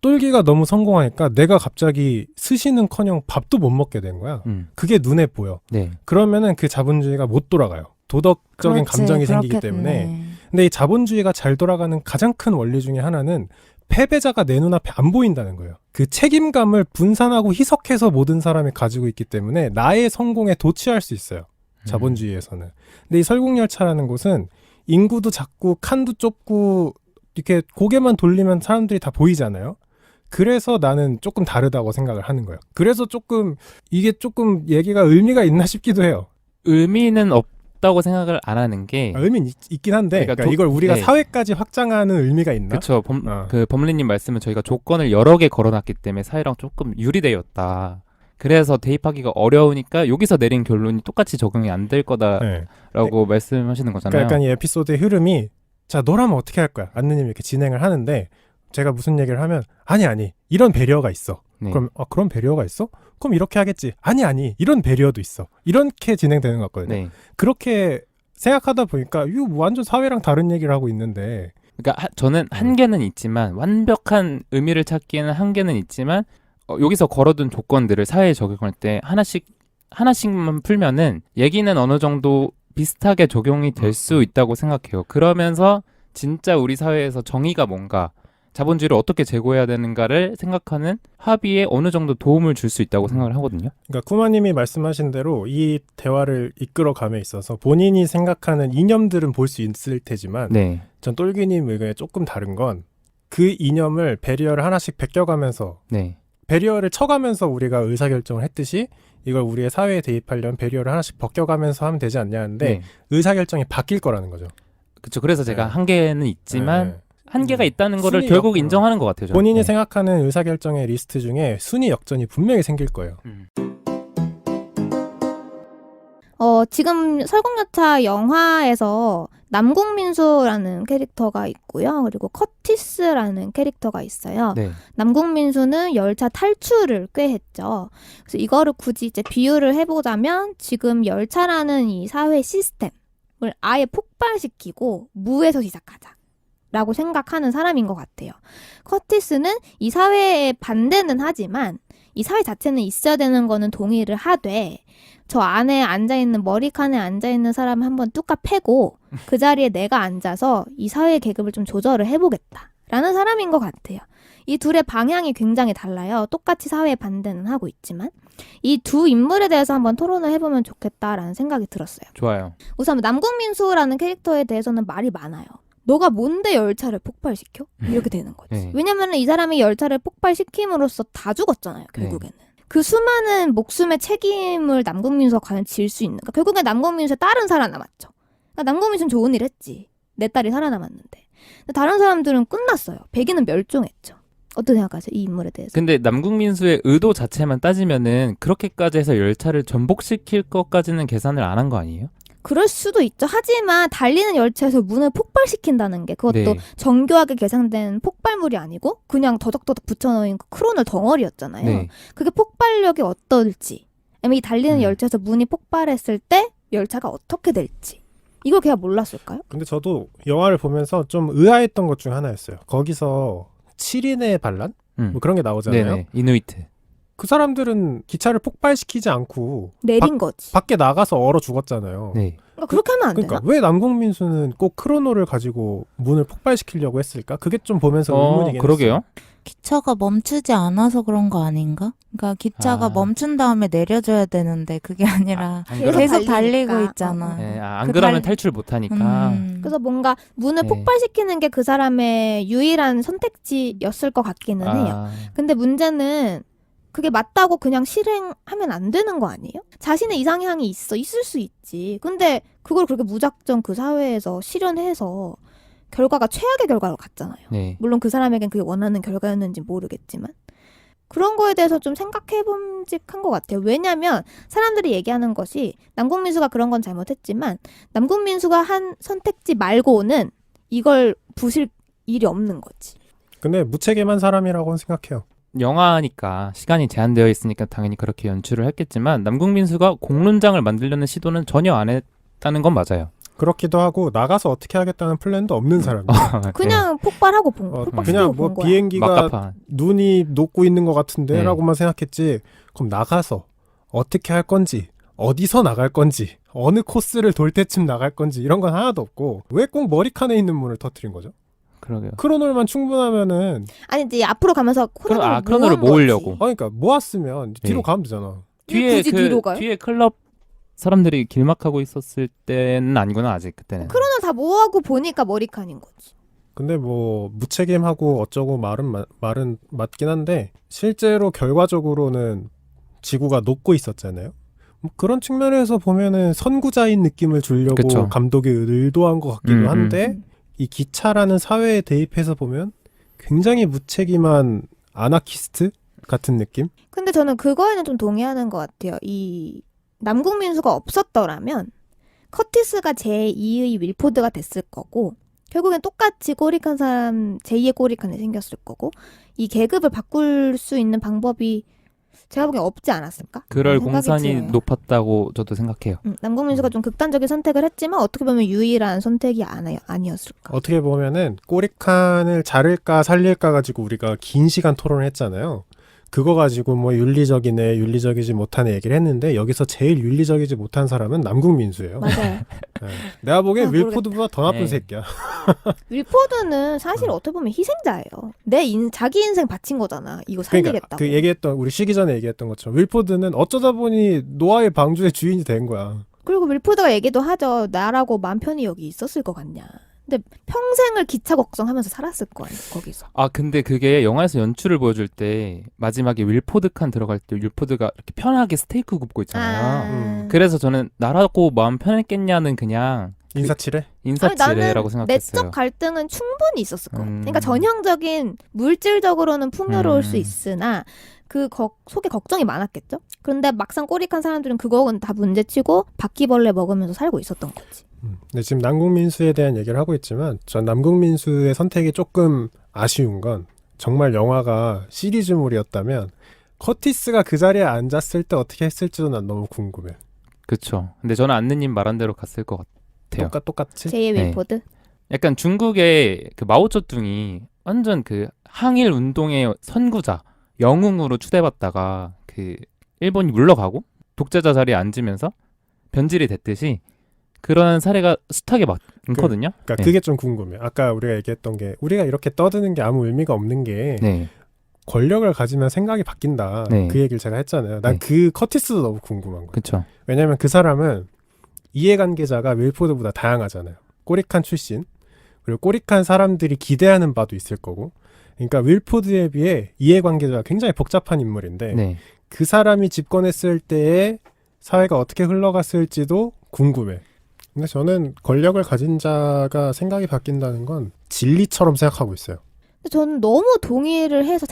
똘기가 너무 성공하니까 내가 갑자기 스시는커녕 밥도 못 먹게 된 거야. 그게 눈에 보여. 네. 그러면은 그 자본주의가 못 돌아가요. 도덕적인 그렇지, 감정이 생기기 그렇겠네. 때문에. 근데 이 자본주의가 잘 돌아가는 가장 큰 원리 중에 하나는 패배자가 내 눈앞에 안 보인다는 거예요. 그 책임감을 분산하고 희석해서 모든 사람이 가지고 있기 때문에 나의 성공에 도취할 수 있어요. 자본주의에서는. 근데 이 설국열차라는 곳은 인구도 작고 칸도 좁고 이렇게 고개만 돌리면 사람들이 다 보이잖아요. 그래서 나는 조금 다르다고 생각을 하는 거예요. 그래서 조금 이게 조금 얘기가 의미가 있나 싶기도 해요. 의미는 없다고 생각을 안 하는 게 의미는 있긴 한데 그러니까 이걸 우리가 네. 사회까지 확장하는 의미가 있나? 그쵸. 그 범리님 말씀은 저희가 조건을 여러 개 걸어놨기 때문에 사회랑 조금 유리되었다. 그래서 대입하기가 어려우니까 여기서 내린 결론이 똑같이 적용이 안 될 거다라고 네. 말씀하시는 거잖아요. 그러니까 약간 이 에피소드의 흐름이 자 너라면 어떻게 할 거야? 안느님이 이렇게 진행을 하는데 제가 무슨 얘기를 하면 아니 이런 배려가 있어. 네. 그럼 그런 배려가 있어? 그럼 이렇게 하겠지. 아니 이런 배려도 있어. 이렇게 진행되는 것 같거든요. 네. 그렇게 생각하다 보니까 이거 완전 사회랑 다른 얘기를 하고 있는데 그러니까 저는 한계는 있지만 완벽한 의미를 찾기에는 한계는 있지만 여기서 걸어둔 조건들을 사회에 적용할 때 하나씩만 풀면은 얘기는 어느 정도 비슷하게 적용이 될 수 있다고 생각해요. 그러면서 진짜 우리 사회에서 정의가 뭔가 자본주의를 어떻게 제고해야 되는가를 생각하는 합의에 어느 정도 도움을 줄 수 있다고 생각을 하거든요. 그러니까 쿠마님이 말씀하신 대로 이 대화를 이끌어감에 있어서 본인이 생각하는 이념들은 볼 수 있을 테지만 네. 전 똘귀님 의견에 조금 다른 건 그 이념을 배리어를 하나씩 베껴가면서 네. 배리어를 쳐가면서 우리가 의사결정을 했듯이 이걸 우리의 사회에 대입하려면 배리어를 하나씩 벗겨가면서 하면 되지 않냐는데 네. 의사결정이 바뀔 거라는 거죠. 그렇죠. 그래서 제가 네. 한계는 있지만 네. 한계가 있다는 거를 순위 결국 역으로. 인정하는 것 같아요. 저는. 본인이 네. 생각하는 의사결정의 리스트 중에 순위 역전이 분명히 생길 거예요. 지금 설국열차 영화에서 남궁민수라는 캐릭터가 있고요. 그리고 커티스라는 캐릭터가 있어요. 네. 남궁민수는 열차 탈출을 꾀했죠. 그래서 이거를 굳이 이제 비유를 해보자면 지금 열차라는 이 사회 시스템을 아예 폭발시키고 무에서 시작하자라고 생각하는 사람인 것 같아요. 커티스는 이 사회에 반대는 하지만 이 사회 자체는 있어야 되는 거는 동의를 하되 저 안에 앉아있는 머리칸에 앉아있는 사람 한번 뚜까 패고 그 자리에 내가 앉아서 이 사회의 계급을 좀 조절을 해보겠다라는 사람인 것 같아요. 이 둘의 방향이 굉장히 달라요. 똑같이 사회에 반대는 하고 있지만 이 두 인물에 대해서 한번 토론을 해보면 좋겠다라는 생각이 들었어요. 좋아요. 우선 남궁민수라는 캐릭터에 대해서는 말이 많아요. 너가 뭔데 열차를 폭발시켜? 이렇게 되는 거지. 네. 왜냐면 이 사람이 열차를 폭발시킴으로써 다 죽었잖아요. 결국에는. 그 수많은 목숨의 책임을 남궁민수가 과연 질 수 있는가? 결국엔 남궁민수의 딸은 살아남았죠. 그러니까 남궁민수는 좋은 일 했지. 내 딸이 살아남았는데. 근데 다른 사람들은 끝났어요. 백인은 멸종했죠. 어떻게 생각하세요? 이 인물에 대해서. 근데 남궁민수의 의도 자체만 따지면은 그렇게까지 해서 열차를 전복시킬 것까지는 계산을 안 한 거 아니에요? 그럴 수도 있죠. 하지만 달리는 열차에서 문을 폭발시킨다는 게 그것도 네. 정교하게 계산된 폭발물이 아니고 그냥 더덕더덕 붙여놓은 그 크로널 덩어리였잖아요. 네. 그게 폭발력이 어떨지, 아니면 이 달리는 음. 열차에서 문이 폭발했을 때 열차가 어떻게 될지 이걸 그냥 몰랐을까요? 근데 저도 영화를 보면서 좀 의아했던 것 중 하나였어요. 거기서 7인의 반란? 뭐 그런 게 나오잖아요. 네네. 이누이트. 그 사람들은 기차를 폭발시키지 않고 내린 거지. 밖에 나가서 얼어 죽었잖아요. 네. 그러니까 그렇게 하면 안 그러니까 되나? 왜 남궁민수는 꼭 크로노를 가지고 문을 폭발시키려고 했을까? 그게 좀 보면서 의문이긴 그러게요. 했어요. 기차가 멈추지 않아서 그런 거 아닌가? 그러니까 기차가 아. 멈춘 다음에 내려줘야 되는데 그게 아니라 안 계속 계속 달리니까. 달리고 있잖아. 네, 안 그 그러면 달- 탈출 못 하니까. 그래서 뭔가 문을 네. 폭발시키는 게 그 사람의 유일한 선택지였을 것 같기는 해요. 근데 문제는 그게 맞다고 그냥 실행하면 안 되는 거 아니에요? 자신의 이상향이 있을 수 있지. 근데 그걸 그렇게 무작정 그 사회에서 실현해서 결과가 최악의 결과로 갔잖아요. 네. 물론 그 사람에겐 그게 원하는 결과였는지 모르겠지만 그런 거에 대해서 좀 생각해봄직한 것 같아요. 왜냐하면 사람들이 얘기하는 것이 남궁민수가 그런 건 잘못했지만 남궁민수가 한 선택지 말고는 이걸 부실 일이 없는 거지. 근데 무책임한 사람이라고는 생각해요. 영화니까 시간이 제한되어 있으니까 당연히 그렇게 연출을 했겠지만 남궁민수가 공론장을 만들려는 시도는 전혀 안 했다는 건 맞아요. 그렇기도 하고 나가서 어떻게 하겠다는 플랜도 없는 사람이에요. 그냥 폭발하고 본 거야. 그냥 뭐 비행기가 막가판. 눈이 녹고 있는 것 같은데 네. 라고만 생각했지. 그럼 나가서 어떻게 할 건지, 어디서 나갈 건지, 어느 코스를 돌 때쯤 나갈 건지 이런 건 하나도 없고 왜 꼭 머리칸에 있는 문을 터뜨린 거죠? 그러게요. 크로놀만 충분하면은 아니 이제 앞으로 가면서 크로노를 크로노를 모은 모으려고. 거지. 그러니까 모았으면 뒤로 네. 가면 되잖아. 왜 굳이 뒤로 가요? 뒤에 클럽 사람들이 길막하고 있었을 때는 아니구나 아직 그때는. 크로노 다 모으고 보니까 머리칸인 거지. 근데 뭐 무책임하고 어쩌고 말은 맞긴 한데 실제로 결과적으로는 지구가 녹고 있었잖아요. 뭐 그런 측면에서 보면은 선구자인 느낌을 주려고 그쵸. 감독이 의도한 것 같기도 한데 음. 이 기차라는 사회에 대입해서 보면 굉장히 무책임한 아나키스트 같은 느낌? 근데 저는 그거에는 좀 동의하는 것 같아요. 이 남궁민수가 없었더라면 커티스가 제2의 윌포드가 됐을 거고 결국엔 똑같이 꼬릭한 사람 제2의 꼬릭한이 생겼을 거고 이 계급을 바꿀 수 있는 방법이 제가 보기엔 없지 않았을까? 그럴 라는 생각이 공산이 들어요. 높았다고 저도 생각해요. 남궁민수가 좀 극단적인 선택을 했지만 어떻게 보면 유일한 선택이 아니었을까? 어떻게 보면은 꼬리칸을 자를까 살릴까 가지고 우리가 긴 시간 토론을 했잖아요. 그거 가지고 뭐 윤리적이네 윤리적이지 못하네 얘기를 했는데 여기서 제일 윤리적이지 못한 사람은 남궁민수예요. 맞아요. 네. 내가 보기엔 아, 윌포드보다 더 나쁜 네. 새끼야. 윌포드는 사실 어떻게 보면 희생자예요. 자기 인생 바친 거잖아. 이거 그러니까 살리겠다고. 그 얘기했던 우리 쉬기 전에 얘기했던 것처럼 윌포드는 어쩌다 보니 노아의 방주의 주인이 된 거야. 그리고 윌포드가 얘기도 하죠. 나라고 맘 편히 여기 있었을 것 같냐. 근데 평생을 기차 걱정하면서 살았을 거 아니야, 거기서. 아 근데 그게 영화에서 연출을 보여줄 때 마지막에 윌포드 칸 들어갈 때 윌포드가 이렇게 편하게 스테이크 굽고 있잖아요. 그래서 저는 나라고 마음 편했겠냐는 그냥 인사치레? 인사치레라고 나는 생각했어요. 내적 갈등은 충분히 있었을 것 같아. 음. 그러니까 전형적인 물질적으로는 풍요로울 수 음. 있으나 그 속에 걱정이 많았겠죠. 그런데 막상 꼬릭한 사람들은 그거는 다 문제치고 바퀴벌레 먹으면서 살고 있었던 거지. 근데 지금 남궁민수에 대한 얘기를 하고 있지만 전 남궁민수의 선택이 조금 아쉬운 건 정말 영화가 시리즈물이었다면 커티스가 그 자리에 앉았을 때 어떻게 했을지도 난 너무 궁금해. 그쵸. 근데 저는 안느님 말한 대로 갔을 것 같아요. 똑같이? 제2의 네. 윌포드. 약간 중국의 그 마오쩌둥이 완전 그 항일 운동의 선구자, 영웅으로 추대받다가 그 일본이 물러가고 독재자 자리에 앉으면서 변질이 됐듯이 그런 사례가 숱하게 많거든요. 그러니까 네. 그게 좀 궁금해. 아까 우리가 얘기했던 게 우리가 이렇게 떠드는 게 아무 의미가 없는 게 네. 권력을 가지면 생각이 바뀐다. 네. 그 얘기를 제가 했잖아요. 난 네. 그 커티스도 너무 궁금한 거야. 그쵸. 왜냐면 그 사람은 이해관계자가 윌포드보다 다양하잖아요. 꼬리칸 출신 그리고 꼬리칸 사람들이 기대하는 바도 있을 거고 그러니까 윌포드에 비해 이해관계자가 굉장히 복잡한 인물인데 네. 그 사람이 집권했을 때의 사회가 어떻게 흘러갔을지도 궁금해. 근데 저는 권력을 가진 자가 생각이 바뀐다는 건 진리처럼 생각하고 있어요. 근데 저는 너무 동의를 해서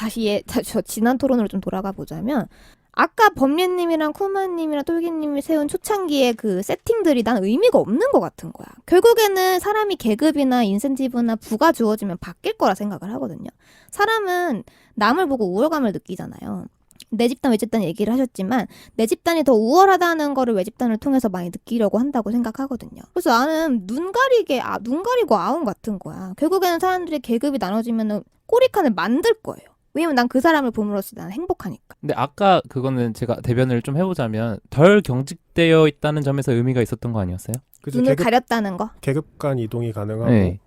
저 지난 토론으로 좀 돌아가 보자면 아까 범례님이랑 쿠마님이랑 똘기님이 세운 초창기의 그 세팅들이 난 의미가 없는 것 같은 거야. 결국에는 사람이 계급이나 인센티브나 부가 주어지면 바뀔 거라 생각을 하거든요. 사람은 남을 보고 우월감을 느끼잖아요. 내 집단 외집단 얘기를 하셨지만 내 집단이 더 우월하다는 거를 외집단을 통해서 많이 느끼려고 한다고 생각하거든요. 그래서 나는 눈 가리고 아웅 같은 거야. 결국에는 사람들이 계급이 나눠지면 꼬리칸을 만들 거예요. 왜냐면 난 그 사람을 봄으로써 난 행복하니까. 근데 아까 그거는 제가 대변을 좀 해보자면 덜 경직되어 있다는 점에서 의미가 있었던 거 아니었어요? 그래서 눈을 가렸다는 거. 계급 간 이동이 가능하고 네.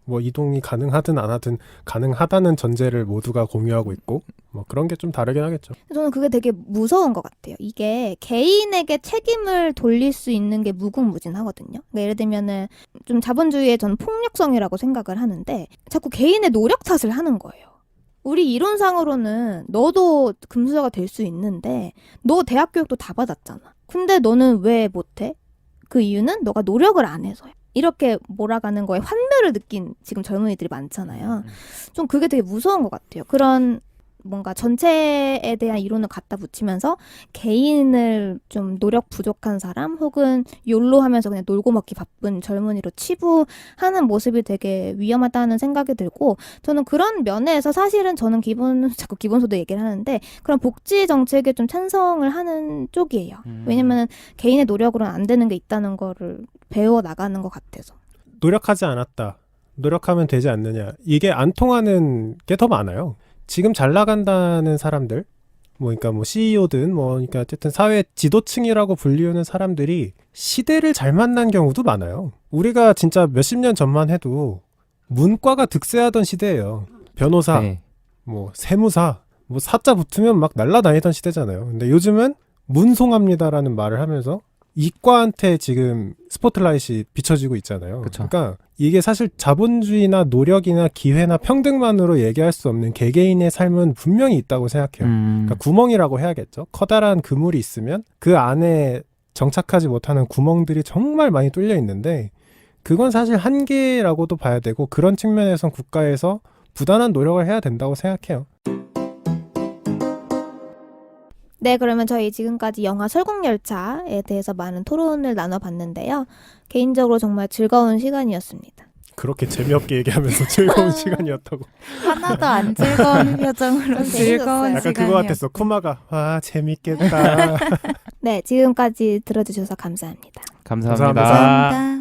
뭐 이동이 가능하든 안 하든 가능하다는 전제를 모두가 공유하고 있고 뭐 그런 게 좀 다르긴 하겠죠. 저는 그게 되게 무서운 것 같아요. 이게 개인에게 책임을 돌릴 수 있는 게 무궁무진하거든요. 그러니까 예를 들면은 좀 자본주의의 저는 폭력성이라고 생각을 하는데 자꾸 개인의 노력 탓을 하는 거예요. 우리 이론상으로는 너도 금수저가 될 수 있는데 너 대학 교육도 다 받았잖아. 근데 너는 왜 못해? 그 이유는 너가 노력을 안 해서야. 이렇게 몰아가는 거에 환멸을 느낀 지금 젊은이들이 많잖아요. 좀 그게 되게 무서운 것 같아요. 그런 뭔가 전체에 대한 이론을 갖다 붙이면서 개인을 좀 노력 부족한 사람 혹은 욜로 하면서 그냥 놀고 먹기 바쁜 젊은이로 치부하는 모습이 되게 위험하다는 생각이 들고 저는 그런 면에서 사실은 저는 자꾸 기본소득 얘기를 하는데 그런 복지 정책에 좀 찬성을 하는 쪽이에요. 왜냐면 개인의 노력으로는 안 되는 게 있다는 거를 배워 나가는 것 같아서. 노력하지 않았다. 노력하면 되지 않느냐. 이게 안 통하는 게 더 많아요. 지금 잘 나간다는 사람들, 그러니까 CEO든 그러니까 어쨌든 사회 지도층이라고 불리우는 사람들이 시대를 잘 만난 경우도 많아요. 우리가 진짜 몇십 년 전만 해도 문과가 득세하던 시대예요. 변호사, 네. 세무사, 사자 붙으면 막 날라다니던 시대잖아요. 근데 요즘은 문송합니다라는 말을 하면서 이과한테 지금 스포트라이트이 비춰지고 있잖아요. 그쵸. 그러니까 이게 사실 자본주의나 노력이나 기회나 평등만으로 얘기할 수 없는 개개인의 삶은 분명히 있다고 생각해요. 그러니까 구멍이라고 해야겠죠. 커다란 그물이 있으면 그 안에 정착하지 못하는 구멍들이 정말 많이 뚫려 있는데 그건 사실 한계라고도 봐야 되고 그런 측면에선 국가에서 부단한 노력을 해야 된다고 생각해요. 네, 그러면 저희 지금까지 영화 설국열차에 대해서 많은 토론을 나눠봤는데요. 개인적으로 정말 즐거운 시간이었습니다. 그렇게 재미없게 얘기하면서 즐거운 시간이었다고. 하나도 안 즐거운 표정으로 전 즐거운 재밌었어요. 약간 그거 시간이었어요. 같았어. 쿠마가 와 재밌겠다. 네, 지금까지 들어주셔서 감사합니다. 감사합니다. 감사합니다. 감사합니다.